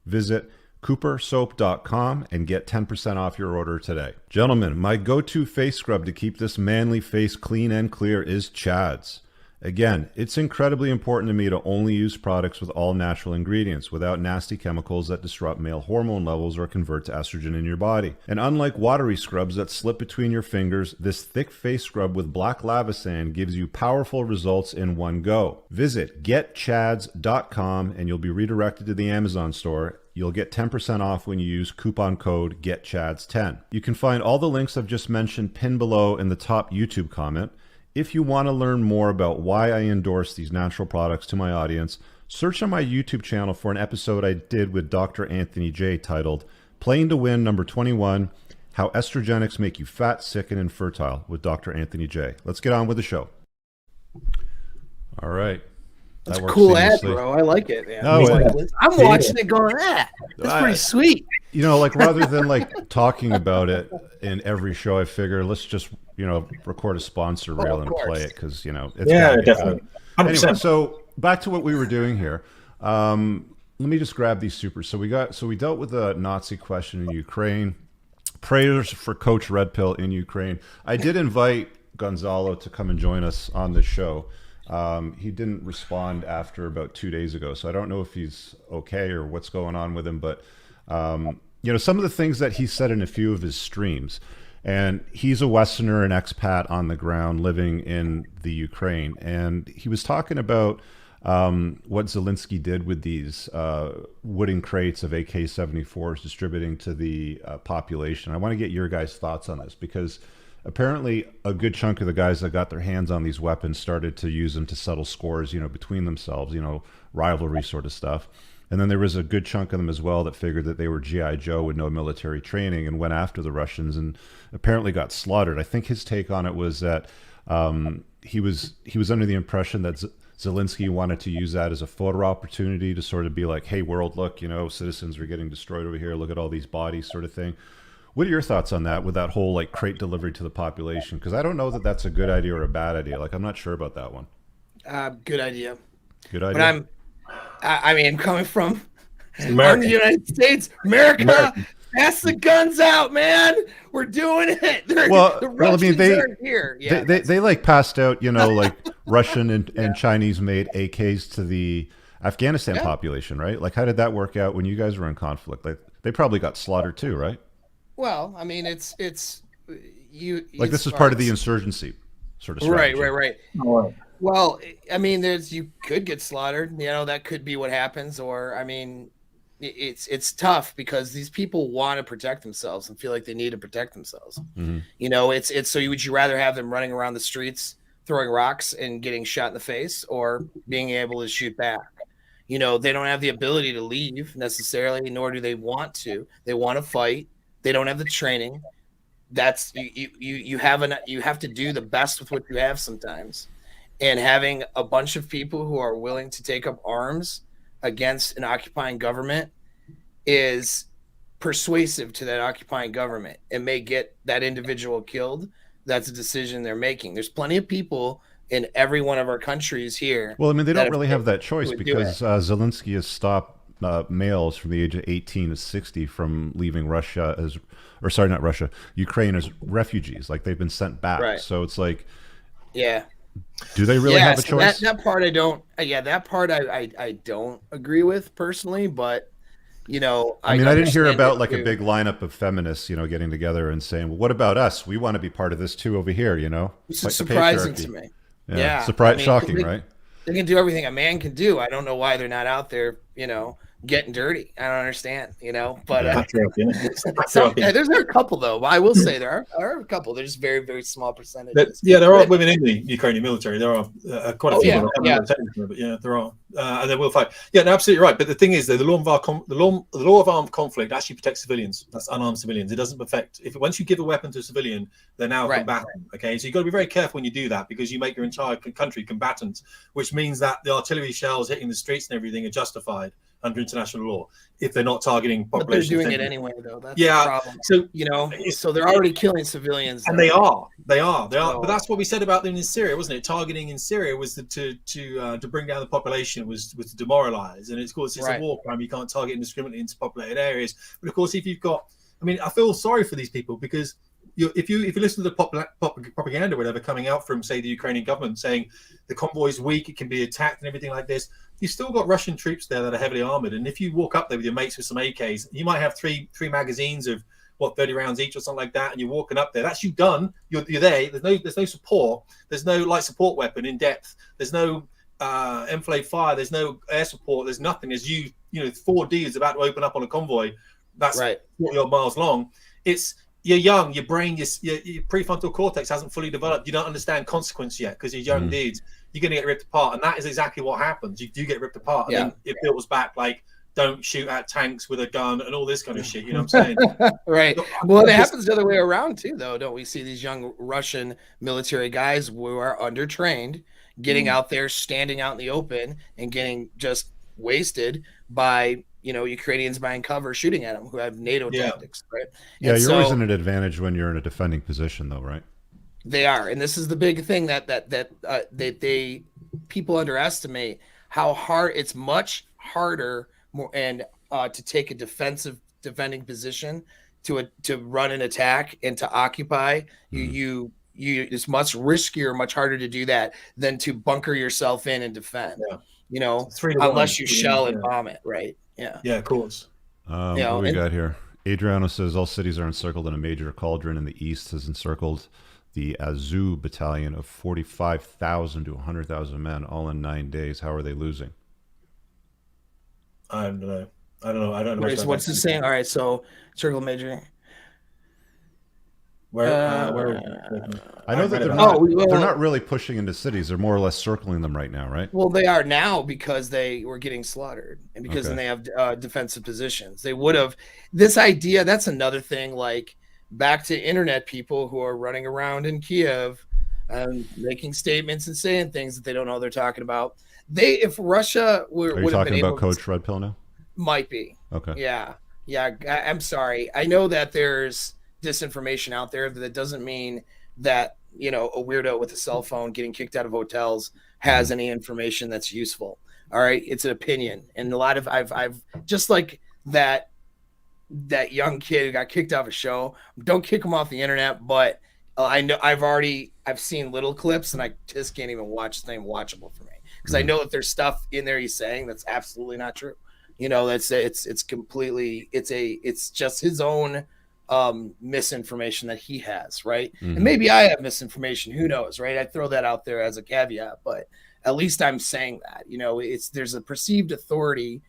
Visit coopersoap.com and get 10% off your order today. Gentlemen, my go-to face scrub to keep this manly face clean and clear is Chad's. Again, it's incredibly important to me to only use products with all natural ingredients without nasty chemicals that disrupt male hormone levels or convert to estrogen in your body. And unlike watery scrubs that slip between your fingers, this thick face scrub with black lava sand gives you powerful results in one go. Visit getchads.com and you'll be redirected to the Amazon store. You'll get 10% off when you use coupon code GetChads10. You can find all the links I've just mentioned pinned below in the top YouTube comment. If you want to learn more about why I endorse these natural products to my audience, search on my YouTube channel for an episode I did with Dr. Anthony J titled Playing to Win number 21, How Estrogenics Make You Fat, Sick, and Infertile with Dr. Anthony J. Let's get on with the show. All right. That's a cool ad, bro. I like it. Man. No, I'm watching it going, that's pretty sweet. You know, like rather than like talking about it in every show, I figure let's just, you know, record a sponsor reel and play it because, you know, it's definitely. Anyway, so back to what we were doing here. Let me just grab these supers. So we dealt with the Nazi question in Ukraine. Prayers for Coach Red Pill in Ukraine. I did invite Gonzalo to come and join us on the show. He didn't respond after about 2 days ago, so I don't know if he's okay or what's going on with him. But you know, some of the things that he said in a few of his streams, and he's a Westerner, an expat on the ground living in the Ukraine, and he was talking about what Zelensky did with these wooden crates of AK-74s distributing to the population. I want to get your guys' thoughts on this because apparently a good chunk of the guys that got their hands on these weapons started to use them to settle scores, you know, between themselves, you know, rivalry sort of stuff. And then there was a good chunk of them as well that figured that they were G.I. Joe with no military training and went after the Russians and apparently got slaughtered. I think his take on it was that he was under the impression that Zelensky wanted to use that as a photo opportunity to sort of be like, hey, world, look, you know, citizens are getting destroyed over here. Look at all these bodies sort of thing. What are your thoughts on that with that whole like crate delivery to the population? Because I don't know that that's a good idea or a bad idea. Like, I'm not sure about that one. Good idea. Good idea. But I mean, coming from the United States, America, pass the guns out, man. We're doing it. Well, I mean, they like passed out, you know, like Russian and Chinese made AKs to the Afghanistan population, right? Like, how did that work out when you guys were in conflict? Like, they probably got slaughtered too, right? Well, I mean, it's you. Like, this is part of the insurgency sort of strategy. Right. Well, I mean, you could get slaughtered. You know, that could be what happens. Or, I mean, it's tough because these people want to protect themselves and feel like they need to protect themselves. Mm-hmm. You know, it's so would you rather have them running around the streets throwing rocks and getting shot in the face, or being able to shoot back? You know, they don't have the ability to leave necessarily, nor do they want to. They want to fight. They don't have the training. That's you have to do the best with what you have sometimes. And having a bunch of people who are willing to take up arms against an occupying government is persuasive to that occupying government. It may get that individual killed. That's a decision they're making. There's plenty of people in every one of our countries here. Well, I mean, they don't really have that choice because Zelensky has stopped males from the age of 18 to 60 from leaving Ukraine as refugees. Like, they've been sent back. Right. So it's like, do they really have a choice? That part I don't. That part I don't agree with personally. But you know, I mean, I didn't hear about like a big lineup of feminists, you know, getting together and saying, "Well, what about us? We want to be part of this too over here." You know, it's surprising to me. Yeah, shocking, right? They can do everything a man can do. I don't know why they're not out there, you know, getting dirty. I don't understand, but there's a couple though. I will say there are a couple. There's very, very small percentages. There are women in the Ukrainian military. There are quite a few. But yeah, there are, and they will fight. Yeah, no, absolutely right. But the thing is, though, the law of armed conflict actually protects civilians. That's unarmed civilians. It doesn't affect once you give a weapon to a civilian, they're now a combatant. Okay, so you've got to be very careful when you do that, because you make your entire country combatant, which means that the artillery shells hitting the streets and everything are justified under international law if they're not targeting populations. But they're doing it anyway, though. That's the problem. So so they're already killing civilians, and they are. But that's what we said about them in Syria, wasn't it? Targeting in Syria was to bring down the population, was to demoralize, and of course it's a war crime. You can't target indiscriminately into populated areas. But of course, if you've got, I feel sorry for these people, because if you listen to the propaganda, whatever, coming out from, say, the Ukrainian government saying the convoy is weak, it can be attacked and everything like this, you've still got Russian troops there that are heavily armored. And if you walk up there with your mates with some AKs, you might have three magazines of 30 rounds each or something like that, and you're walking up there. That's you done. You're there. There's no support. There's no light support weapon in depth. There's no enfilade fire. There's no air support. There's nothing. There's 4D is about to open up on a convoy that's 40 odd miles long. You're young, your brain, your prefrontal cortex hasn't fully developed. You don't understand consequence yet because you're young dudes. You're going to get ripped apart. And that is exactly what happens. You do get ripped apart. And then it builds back, like, don't shoot at tanks with a gun and all this kind of shit. You know what I'm saying? Right. Well, it happens the other way around, too, though. Don't we see these young Russian military guys who are undertrained getting out there, standing out in the open and getting just wasted by Ukrainians buying cover, shooting at them, who have NATO tactics, right? Yeah, you're always in an advantage when you're in a defending position, though, right? They are, and this is the big thing that they people underestimate how hard it's much harder to take a defending position, to run an attack and to occupy. You it's much riskier, much harder to do that than to bunker yourself in and defend. Unless you shell and bomb it, right? Yeah, of course. What do we got here? Adriano says all cities are encircled, and a major cauldron in the east has encircled the Azov battalion of 45,000 to 100,000 men, all in 9 days. How are they losing? I don't know. I don't know. Right, so what's this saying? All right, so circle major. I know that they're not really pushing into cities. They're more or less circling them right now, right? Well, they are now because they were getting slaughtered, and because then they have defensive positions. They would have this idea. That's another thing. Like back to internet people who are running around in Kiev, making statements and saying things that they don't know they're talking about. If Russia were, are you talking about Coach Red Pill now? Might be. Okay. Yeah. I'm sorry. I know that there's disinformation out there, that doesn't mean that a weirdo with a cell phone getting kicked out of hotels has any information that's useful. All right, it's an opinion, and a lot of I've just like that young kid who got kicked off a show. Don't kick him off the internet, but I know I've seen little clips, and I just can't even watch. It's not even watchable for me because I know that there's stuff in there he's saying that's absolutely not true. It's completely it's just his own misinformation that he has, right? And maybe I have misinformation, who knows, right? I throw that out there as a caveat, but at least I'm saying that, there's a perceived authority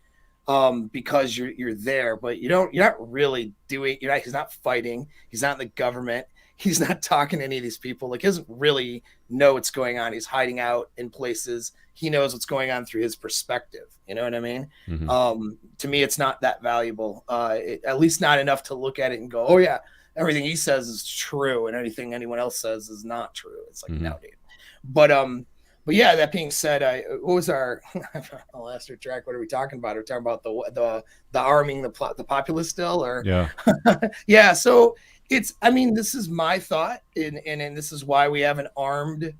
because you're there, but you're not really doing, he's not fighting, he's not in the government, he's not talking to any of these people, like he doesn't really know what's going on. He's hiding out in places. He knows what's going on through his perspective. You know what I mean? To me, it's not that valuable, at least not enough to look at it and go, oh yeah, everything he says is true and anything anyone else says is not true. It's like, no, dude. But yeah, that being said, what was our last track? What are we talking about? Are we talking about the arming the populace still, or yeah? So this is my thought, and this is why we have an armed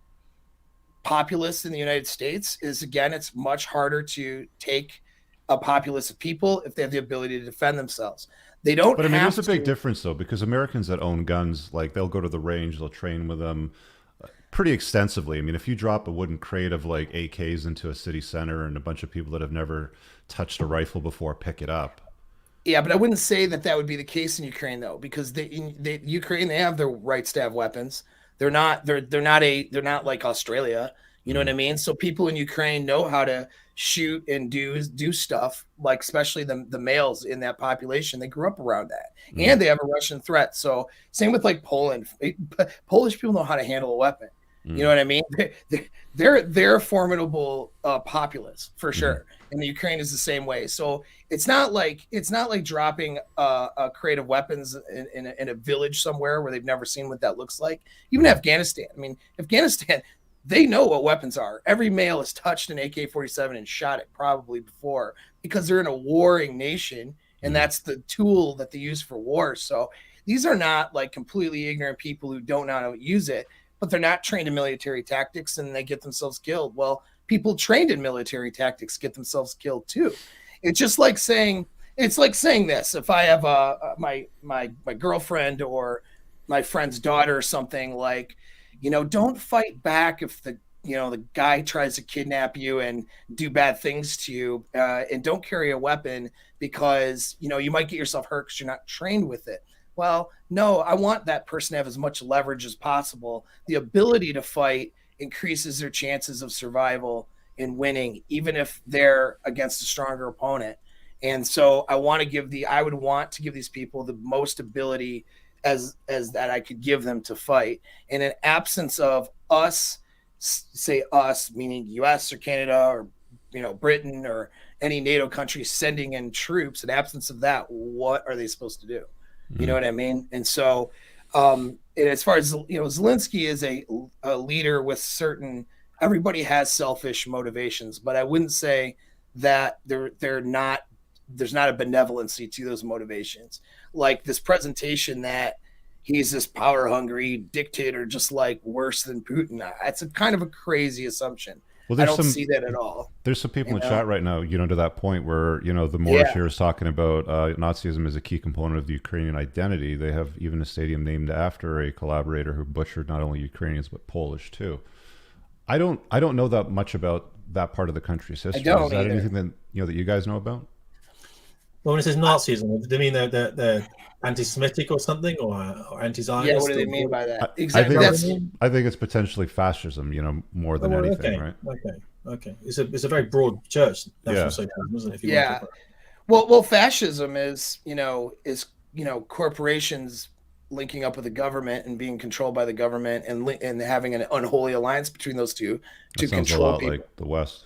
populace in the United States. Is again, it's much harder to take a populace of people if they have the ability to defend themselves. They don't. But there's a big difference though, because Americans that own guns, like they'll go to the range, they'll train with them pretty extensively. If you drop a wooden crate of like AKs into a city center and a bunch of people that have never touched a rifle before pick it up. Yeah, but I wouldn't say that would be the case in Ukraine though, because Ukraine, they have their rights to have weapons. They're not like Australia. You know what I mean? So people in Ukraine know how to shoot and do stuff, like especially the males in that population. They grew up around that, and they have a Russian threat. So same with like Poland. Polish people know how to handle a weapon. You know what I mean? They're a formidable populace for sure, and the Ukraine is the same way. So it's not like dropping a crate of weapons in a village somewhere where they've never seen what that looks like. Even Afghanistan. I mean, Afghanistan, they know what weapons are. Every male has touched an AK-47 and shot it probably before, because they're in a warring nation, and that's the tool that they use for war. So these are not like completely ignorant people who don't know how to use it, but they're not trained in military tactics and they get themselves killed. Well, people trained in military tactics get themselves killed too. It's just like saying, this. If I have my girlfriend or my friend's daughter or something, like, don't fight back if the guy tries to kidnap you and do bad things to you, and don't carry a weapon because, you might get yourself hurt because you're not trained with it. Well, no, I want that person to have as much leverage as possible. The ability to fight increases their chances of survival and winning, even if they're against a stronger opponent. And so I would want to give these people the most ability as that I could give them to fight. In an absence of us, say us, meaning US or Canada or, Britain or any NATO country sending in troops, in absence of that, what are they supposed to do? You know what I mean? And so, and as far as, Zelensky is a leader with everybody has selfish motivations, but I wouldn't say that there's not a benevolency to those motivations. Like this presentation that he's this power hungry dictator, just like worse than Putin. It's a kind of a crazy assumption. Well, I don't see that at all. There's some people in the chat right now, to that point where, the Moorish here is talking about Nazism as a key component of the Ukrainian identity. They have even a stadium named after a collaborator who butchered not only Ukrainians, but Polish too. I don't know that much about that part of the country's history. Is that anything that, that you guys know about? Well, when it says Nazism, do they mean they're anti-Semitic or something, or anti-Zionist? Yeah, what do they mean by that? Exactly. I think it's potentially fascism, more than anything, right? Okay. It's a very broad church, national socialism, isn't it? Well, fascism is corporations linking up with the government and being controlled by the government and having an unholy alliance between those two to control a lot people. Like the West,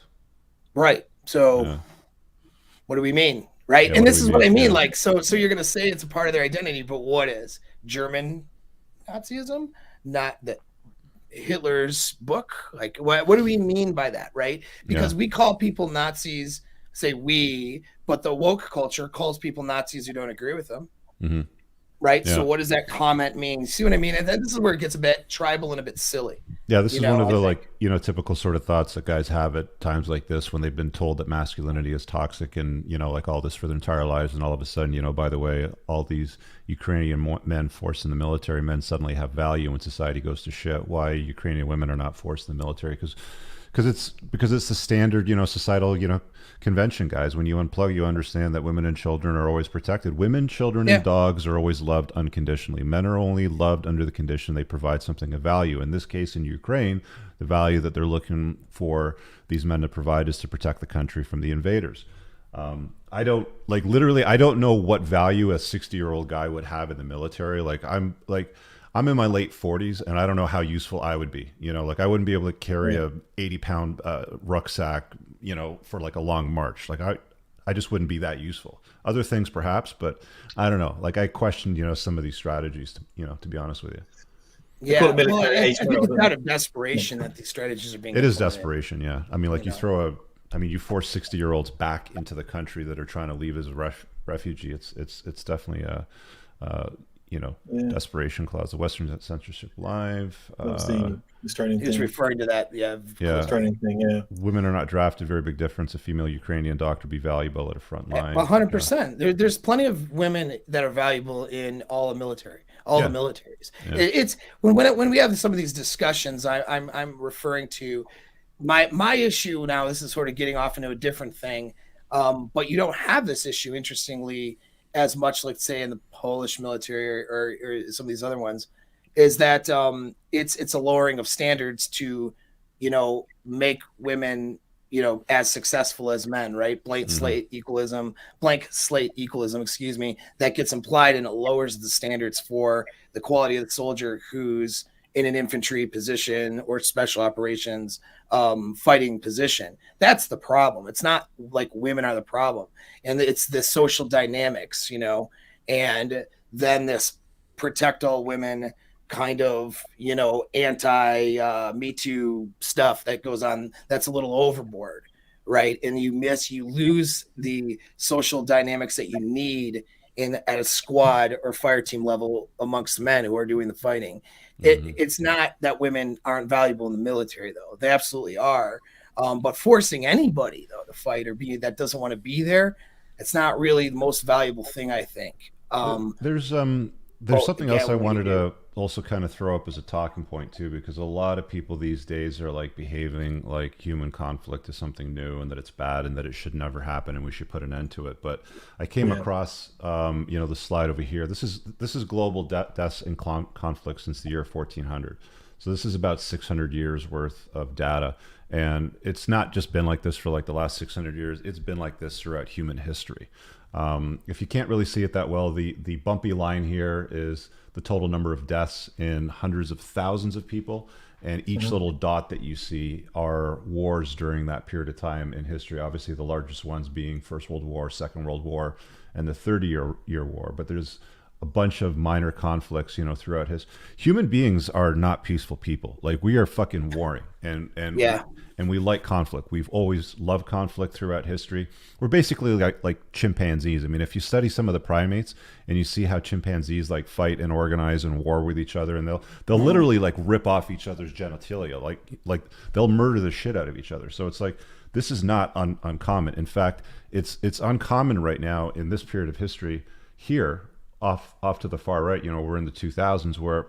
right? So, what do we mean? Right. And this is what I mean. Like, so you're going to say it's a part of their identity, but what is German Nazism? Not that Hitler's book. Like, what do we mean by that? Right. Because we call people Nazis, but the woke culture calls people Nazis who don't agree with them. Mm-hmm. Right. Yeah. So what does that comment mean? See what I mean? And then this is where it gets a bit tribal and a bit silly. Yeah. This is one of the typical sort of thoughts that guys have at times like this, when they've been told that masculinity is toxic and, like all this for their entire lives. And all of a sudden, by the way, all these Ukrainian men forced in the military, men suddenly have value when society goes to shit. Why Ukrainian women are not forced in the military? Because it's the standard, societal, convention, guys. When you unplug, you understand that women and children are always protected. Women, children, and dogs are always loved unconditionally. Men are only loved under the condition they provide something of value. In this case, in Ukraine, the value that they're looking for these men to provide is to protect the country from the invaders. I don't know what value a 60-year-old guy would have in the military. I'm in my late 40s, and I don't know how useful I would be. I wouldn't be able to carry a 80-pound rucksack, for like a long march. I just wouldn't be that useful. Other things perhaps, but I don't know. I questioned, some of these strategies, to be honest with you. Yeah, I think it's out of desperation that these strategies are being. It is desperation, yeah. I mean, you force 60-year-olds back into the country that are trying to leave as a refugee. It's definitely a desperation clause. The Western Censorship Live. The starting thing. He's referring to that, The starting thing, Women are not drafted. Very big difference. A female Ukrainian doctor be valuable at a front line. 100%. There's plenty of women that are valuable in all the militaries. Yeah. It's when we have some of these discussions, I'm referring to my issue now. This is sort of getting off into a different thing, but you don't have this issue, interestingly, as much, like say in the Polish military or some of these other ones, is that it's a lowering of standards to, make women, as successful as men, right? Blank slate equalism, excuse me, that gets implied, and it lowers the standards for the quality of the soldier who's in an infantry position or special operations fighting position. That's the problem. It's not like women are the problem, and it's the social dynamics, and then this protect all women kind of anti Me Too stuff that goes on, that's a little overboard, right? And you lose the social dynamics that you need at a squad or fire team level amongst men who are doing the fighting. It's not that women aren't valuable in the military, though. They absolutely are. But forcing anybody, though, to fight or be that doesn't want to be there, it's not really the most valuable thing, I think. There's something else I wanted to also kind of throw up as a talking point too, because a lot of people these days are like behaving like human conflict is something new and that it's bad and that it should never happen and we should put an end to it. But I came across the slide over here. This is global deaths in conflict since the year 1400. So this is about 600 years worth of data, and it's not just been like this for like the last 600 years. It's been like this throughout human history. If you can't really see it that well, the bumpy line here is the total number of deaths in hundreds of thousands of people, and each little dot that you see are wars during that period of time in history. Obviously, the largest ones being First World War, Second World War, and the 30-year war. But there's a bunch of minor conflicts, throughout human beings are not peaceful people. Like, we are fucking warring, and we like conflict. We've always loved conflict throughout history. We're basically like chimpanzees. I mean, if you study some of the primates and you see how chimpanzees like fight and organize and war with each other, and they'll literally like rip off each other's genitalia, like they'll murder the shit out of each other. So it's like, this is not uncommon. In fact, it's uncommon right now in this period of history here, off to the far right. We're in the 2000s, where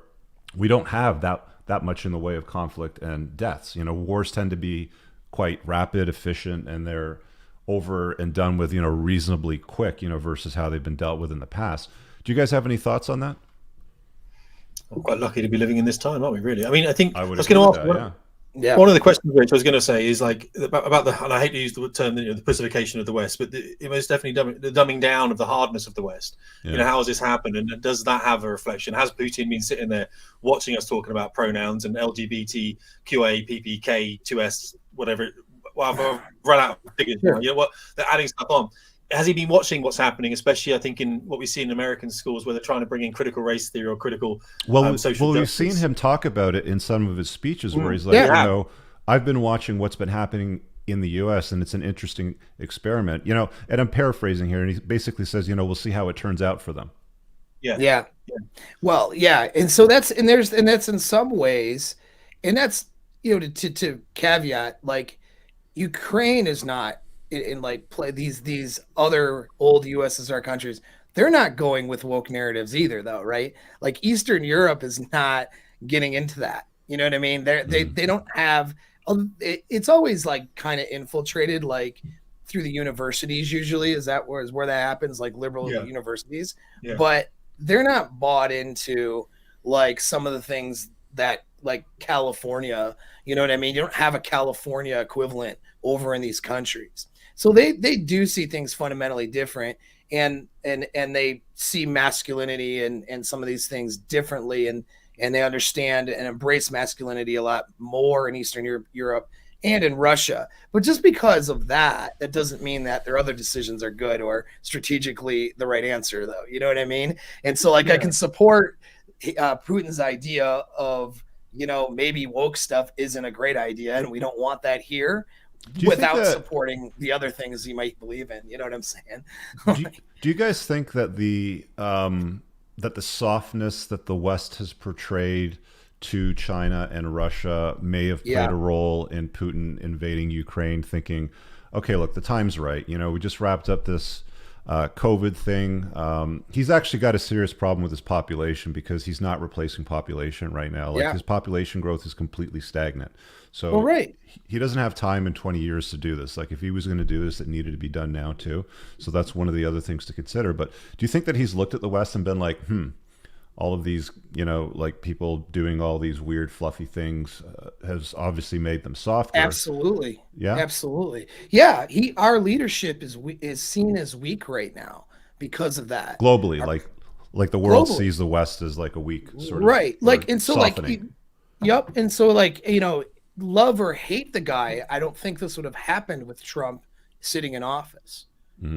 we don't have that much in the way of conflict and deaths. Wars tend to be quite rapid, efficient, and they're over and done with, reasonably quick, versus how they've been dealt with in the past. Do you guys have any thoughts on that? We're quite lucky to be living in this time, aren't we, really? I mean, I think I was going to ask One of the questions which I was going to say is like about the, and I hate to use the term, the pacification of the West, but it was definitely the dumbing down of the hardness of the West. How has this happened, and does that have a reflection? Has Putin been sitting there watching us talking about pronouns and LGBT, QA, PPK, 2S, whatever? Well, I've run out of figures. What they're adding stuff on. Has he been watching what's happening, especially I think in what we see in American schools where they're trying to bring in critical race theory or critical social we've justice? seen him talk about it in some of his speeches where he's like, I've been watching what's been happening in the U.S. and it's an interesting experiment, and I'm paraphrasing here, and he basically says, we'll see how it turns out for them. Well, and so that's in some ways, and that's to caveat, like, Ukraine is not in like play these other old USSR countries. They're not going with woke narratives either, though, right? Like, Eastern Europe is not getting into that. You know what I mean? They don't have. It's always like kind of infiltrated, like through the universities. Usually, is where that happens, like liberal universities. But they're not bought into like some of the things that, like, California. You know what I mean? You don't have a California equivalent over in these countries. So they do see things fundamentally different, and they see masculinity and some of these things differently, and they understand and embrace masculinity a lot more in Eastern Europe and in Russia. But just because of that doesn't mean that their other decisions are good or strategically the right answer, though. You know what I mean? And so, like, I can support Putin's idea of, maybe woke stuff isn't a great idea and we don't want that here, without supporting the other things you might believe in. You know what I'm saying? Do you guys think that the softness that the West has portrayed to China and Russia may have played a role in Putin invading Ukraine, thinking, okay, look, the time's right. We just wrapped up this COVID thing. He's actually got a serious problem with his population because he's not replacing population right now. Like, his population growth is completely stagnant. So he doesn't have time in 20 years to do this. Like, if he was going to do this, it needed to be done now too. So that's one of the other things to consider. But do you think that he's looked at the West and been like, all of these, like people doing all these weird fluffy things has obviously made them softer. Absolutely. Yeah. Absolutely. Yeah. Our leadership is seen as weak right now because of that. Globally, like the world Globally. sees the West as like a weak sort of right. Like, and so softening. yep. And so love or hate the guy, I don't think this would have happened with Trump sitting in office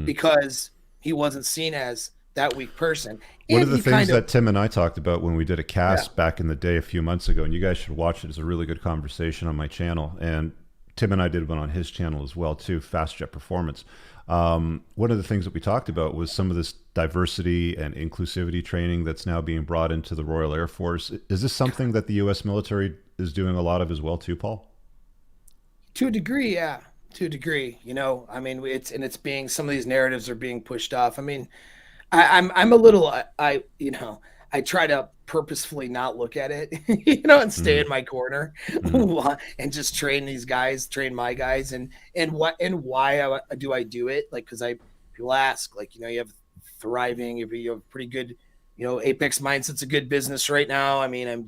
because he wasn't seen as that weak person. One And of the things that Tim and I talked about when we did a cast back in the day a few months ago, and you guys should watch it, it's a really good conversation on my channel, and Tim and I did one on his channel as well too, Fast Jet Performance. One of the things that we talked about was some of this diversity and inclusivity training that's now being brought into the Royal Air Force. Is this something that the U.S. military is doing a lot of as well too, Paul? To a degree, yeah. To a degree, I mean, it's being, some of these narratives are being pushed off. I mean, I'm a little, I try to purposefully not look at it, and stay in my corner and just train these guys, train my guys, and why do I do it? Like, because people ask, like, you have thriving, you have pretty good, Apex Mindset's a good business right now. I mean, I'm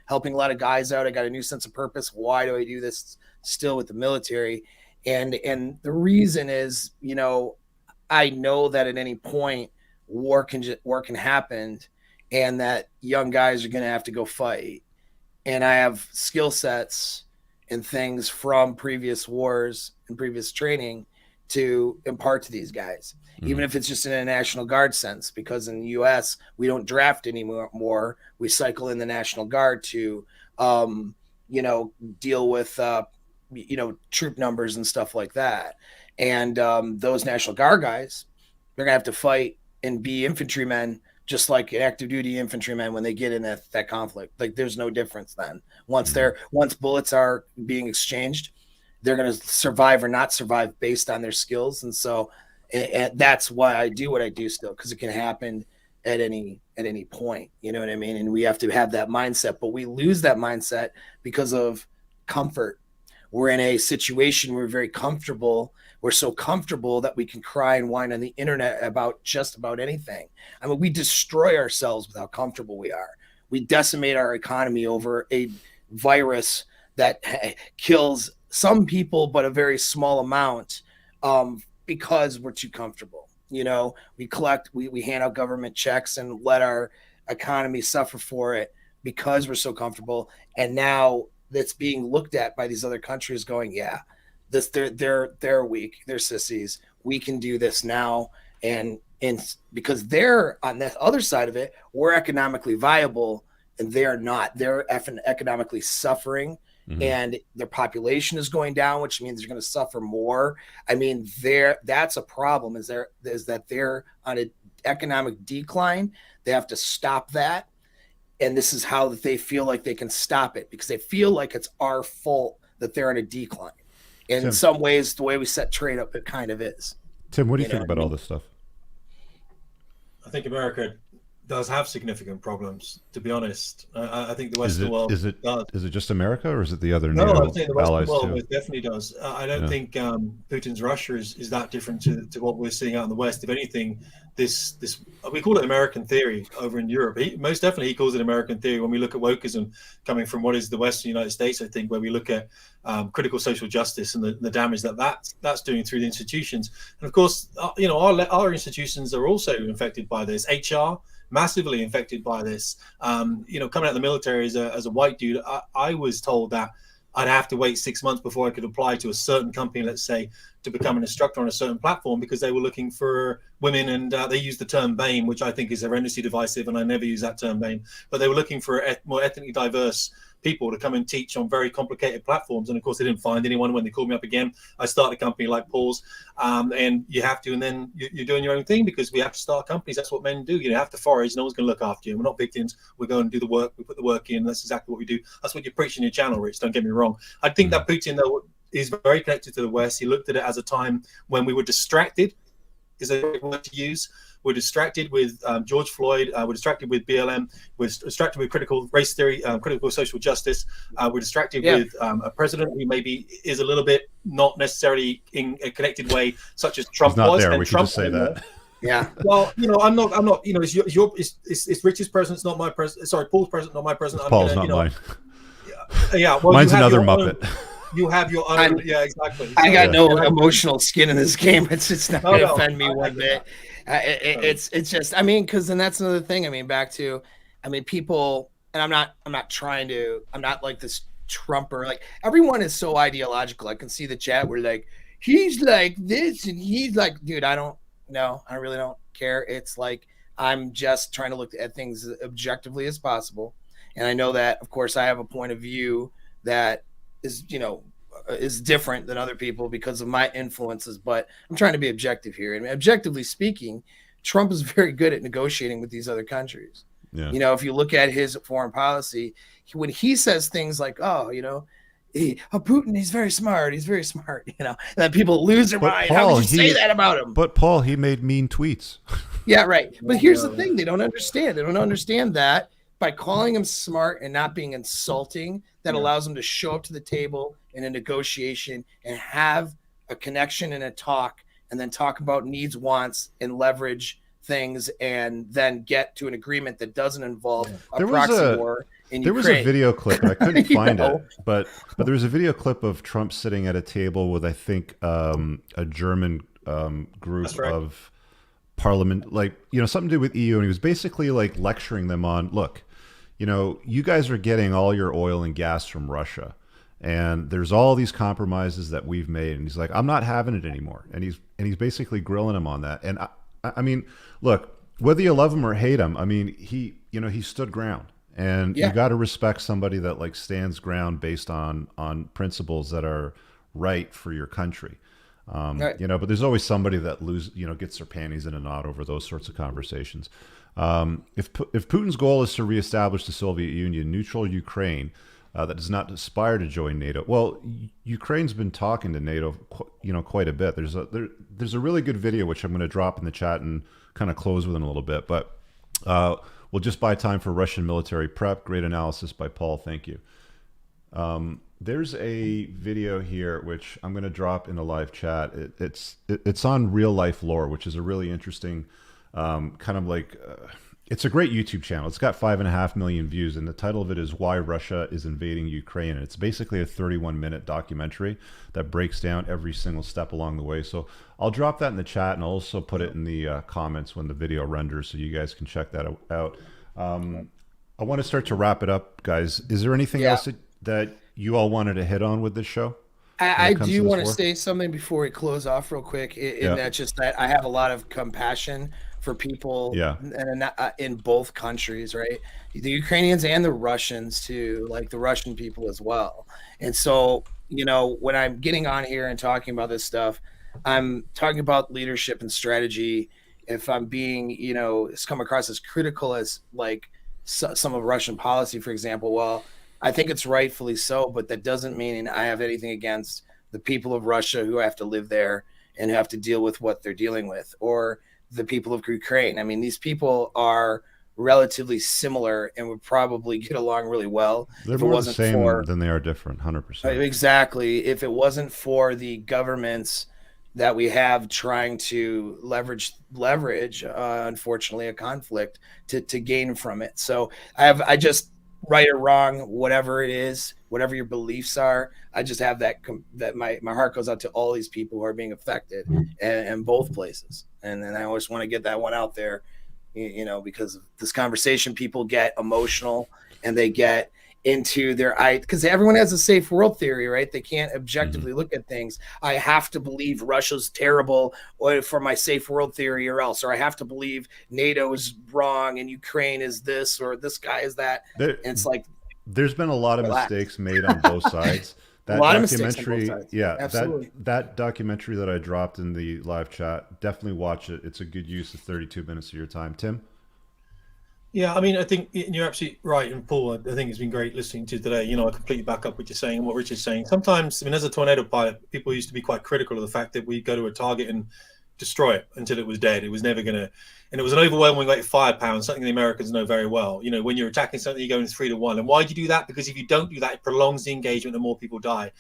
helping a lot of guys out. I got a new sense of purpose. Why do I do this still with the military? And the reason is, I know that at any point war can happen, and that young guys are going to have to go fight. And I have skill sets and things from previous wars and previous training to impart to these guys, even if it's just in a National Guard sense, because in the U.S. we don't draft anymore. We cycle in the National Guard to, deal with, troop numbers and stuff like that. And those National Guard guys, they're gonna have to fight and be infantrymen, just like active duty infantrymen when they get in that conflict. Like, there's no difference then. Once bullets are being exchanged, they're gonna survive or not survive based on their skills. And so, and that's why I do what I do still, because it can happen at any point. You know what I mean? And we have to have that mindset, but we lose that mindset because of comfort. We're in a situation where we're very comfortable. We're so comfortable that we can cry and whine on the internet about just about anything. I mean, we destroy ourselves with how comfortable we are. We decimate our economy over a virus that kills some people, but a very small amount, because we're too comfortable. We hand out government checks and let our economy suffer for it because we're so comfortable. And now that's being looked at by these other countries going, yeah, they're weak, they're sissies, we can do this now. And because they're on the other side of it, we're economically viable and they're not. They're economically suffering, and their population is going down, which means they're going to suffer more. I mean, that's a problem, is that they're on an economic decline. They have to stop that. And this is how they feel like they can stop it, because they feel like it's our fault that they're in a decline. And Tim, in some ways, the way we set trade up, it kind of is. Tim, what do you think about all this stuff? I think America does have significant problems, to be honest. I think the Western world does. Is it just America, or is it the other NATO allies? No, I think the Western world too? definitely does. I don't think Putin's Russia is that different to what we're seeing out in the West. If anything, this we call it American theory over in Europe. Most definitely he calls it American theory when we look at wokeism coming from what is the Western United States, I think, where we look at critical social justice and the damage that's doing through the institutions. And of course, our institutions are also infected by this. HR, massively infected by this. Coming out of the military as a white dude, I was told that I'd have to wait 6 months before I could apply to a certain company, let's say, to become an instructor on a certain platform, because they were looking for women, and they used the term BAME, which I think is horrendously divisive, and I never use that term BAME, but they were looking for more ethnically diverse people to come and teach on very complicated platforms. And of course, they didn't find anyone. When they called me up again, I started a company like Paul's, and you have to, and then you're doing your own thing, because we have to start companies. That's what men do. You have to forage. No one's going to look after you. We're not victims. We go and do the work. We put the work in. That's exactly what we do. That's what you preach in your channel, Rich. Don't get me wrong. I think that Putin, though, is very connected to the West. He looked at it as a time when we were distracted, is a great word to use. We're distracted with George Floyd. We're distracted with BLM. We're distracted with critical race theory, critical social justice. We're distracted with a president who maybe is a little bit not necessarily in a connected way, such as Trump He's not was. there. And We Trump can just say that. Yeah. Well, I'm not. It's Rich's presence, not my presence. Sorry, Paul's presence, not my presence. Paul's not mine. Yeah. Well, mine's you have another your Muppet. Own, you have your own. Yeah, exactly. I got no emotional skin in this game. It's not going to offend me one bit. It's just, I mean, because then that's another thing. I mean, back to, I mean, people, and I'm not like this Trumper. Like, everyone is so ideological. I can see the chat where like, he's like this and he's like, dude, I really don't care. It's like, I'm just trying to look at things as objectively as possible. And I know that, of course, I have a point of view that is, is different than other people because of my influences, but I'm trying to be objective here. And objectively speaking, Trump is very good at negotiating with these other countries. Yeah. If you look at his foreign policy, when he says things like, Putin, he's very smart. He's very smart, and then people lose their mind. Paul, how could you say that about him? But Paul, he made mean tweets. Yeah, right. But here's the thing. They don't understand. They don't understand that by calling him smart and not being insulting, that allows him to show up to the table in a negotiation and have a connection and a talk, and then talk about needs, wants, and leverage things, and then get to an agreement that doesn't involve a proxy war in Ukraine. There was a video clip, and I couldn't find it, but there was a video clip of Trump sitting at a table with, I think, a German group of parliament, like, something to do with EU, and he was basically like lecturing them on, look, you guys are getting all your oil and gas from Russia, and there's all these compromises that we've made, and he's like, I'm not having it anymore, and he's basically grilling him on that. And I mean, look, whether you love him or hate him, I mean, he stood ground, and you got to respect somebody that like stands ground based on principles that are right for your country. Right. But there's always somebody that gets their panties in a knot over those sorts of conversations. If Putin's goal is to reestablish the Soviet Union, neutral Ukraine that does not aspire to join NATO, well, Ukraine's been talking to NATO, quite a bit. There's a really good video which I'm going to drop in the chat and kind of close with in a little bit. But we'll just buy time for Russian military prep. Great analysis by Paul. Thank you. There's a video here which I'm going to drop in a live chat. It's on Real Life Lore, which is a really interesting kind of like it's a great YouTube channel. It's got 5.5 million views, and the title of it is Why Russia is Invading Ukraine. And it's basically a 31-minute documentary that breaks down every single step along the way. So I'll drop that in the chat, and I'll also put it in the comments when the video renders, so you guys can check that out. I want to start to wrap it up, guys. Is there anything else that you all wanted to hit on with this show? I do want to say something before we close off real quick. That's just that I have a lot of compassion for people in both countries, right? The Ukrainians and the Russians too, like the Russian people as well. And so, when I'm getting on here and talking about this stuff, I'm talking about leadership and strategy. If I'm being, it's come across as critical as like some of Russian policy, for example, well, I think it's rightfully so, but that doesn't mean I have anything against the people of Russia who have to live there and have to deal with what they're dealing with, or the people of Ukraine. I mean, these people are relatively similar and would probably get along really well. They're more the same than they are different, 100%. Exactly. If it wasn't for the governments that we have trying to leverage, unfortunately, a conflict to gain from it. So I just, right or wrong, whatever it is, whatever your beliefs are, I just have that my heart goes out to all these people who are being affected in both places. And then I always want to get that one out there, because of this conversation, people get emotional and they get into because everyone has a safe world theory, right? They can't objectively look at things. I have to believe Russia's terrible for my safe world theory or else, or I have to believe NATO is wrong and Ukraine is this, or this guy is that. And it's like, there's been a lot of mistakes made on both sides. That documentary, that documentary that I dropped in the live chat, definitely watch it. It's a good use of 32 minutes of your time. Tim? Yeah, I mean, I think you're absolutely right. And Paul, I think it's been great listening to today. I completely back up what you're saying and what Richard's saying. Sometimes, as a tornado pilot, people used to be quite critical of the fact that we go to a target and destroy it until it was dead. It was never going to. and it was an overwhelming rate of firepower, something the Americans know very well. You know, when you're attacking something, you're going 3-1. And why do you do that? Because if you don't do that, it prolongs the engagement and more people die.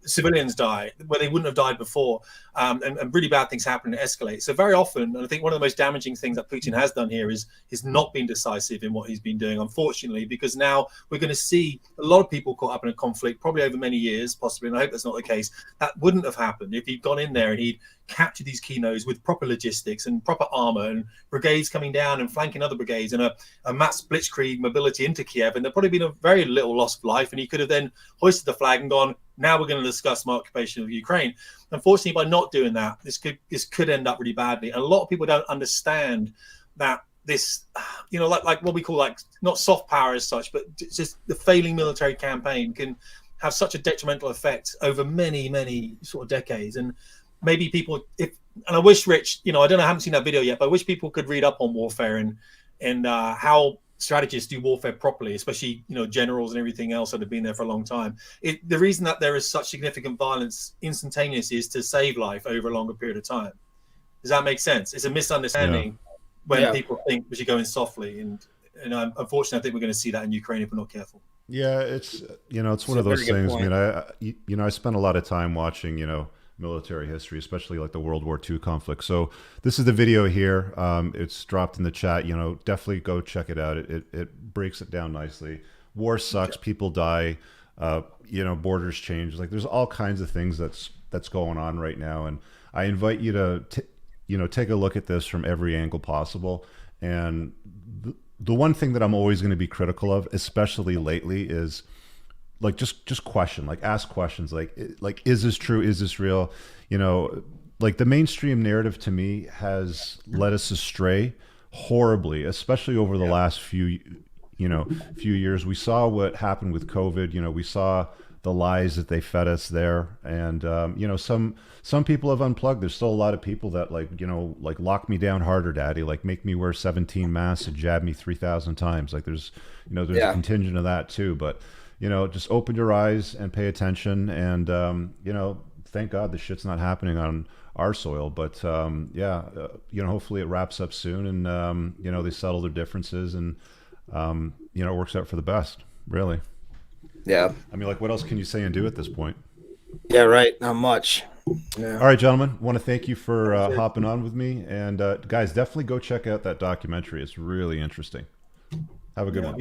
Civilians die where they wouldn't have died before, and really bad things happen and escalate. So very often, and I think one of the most damaging things that Putin has done here is not being decisive in what he's been doing, unfortunately, because now we're going to see a lot of people caught up in a conflict, probably over many years, possibly, and I hope that's not the case. That wouldn't have happened if he'd gone in there and he'd captured these key nodes with proper logistics and proper armor and brigades coming down and flanking other brigades and a mass blitzkrieg mobility into Kiev, and there'd probably been a very little loss of life, and he could have then hoisted the flag and gone, now we're going to discuss my occupation of Ukraine. Unfortunately, by not doing that, this could end up really badly. And a lot of people don't understand that this, you know, like what we call like not soft power as such, but just the failing military campaign can have such a detrimental effect over many, many sort of decades. And maybe people, and I wish Rich, you know, I don't know, I haven't seen that video yet, but I wish people could read up on warfare and how strategists do warfare properly, especially, you know, generals and everything else that have been there for a long time. The reason that there is such significant violence instantaneous is to save life over a longer period of time. Does that make sense? It's a misunderstanding when people think we should go in softly, and unfortunately, I think we're going to see that in Ukraine if we're not careful. Yeah, it's, you know, it's one of those things. I mean, I spent a lot of time watching, you know, military history, especially like the World War II conflict. So this is the video here. It's dropped in the chat. You know, definitely go check it out. It breaks it down nicely. War sucks. People die. You know, borders change. Like there's all kinds of things that's going on right now. And I invite you to you know, take a look at this from every angle possible. And the one thing that I'm always going to be critical of, especially lately, is like just question, like ask questions, like is this true, is this real? You know, like the mainstream narrative to me has led us astray horribly, especially over the last few years. We saw what happened with COVID. You know, we saw the lies that they fed us there, and you know, some people have unplugged. There's still a lot of people that, like, you know, like lock me down harder, daddy, like make me wear 17 masks and jab me 3,000 times. Like there's, you know, there's a contingent of that too. But you know, just open your eyes and pay attention, and you know, thank God this shit's not happening on our soil. But you know, hopefully it wraps up soon, and you know, they settle their differences, and you know, it works out for the best, really. Yeah. I mean, like, what else can you say and do at this point? Yeah, right. Not much. Yeah. All right, gentlemen, want to thank you for hopping on with me, and guys, definitely go check out that documentary. It's really interesting. Have a good one.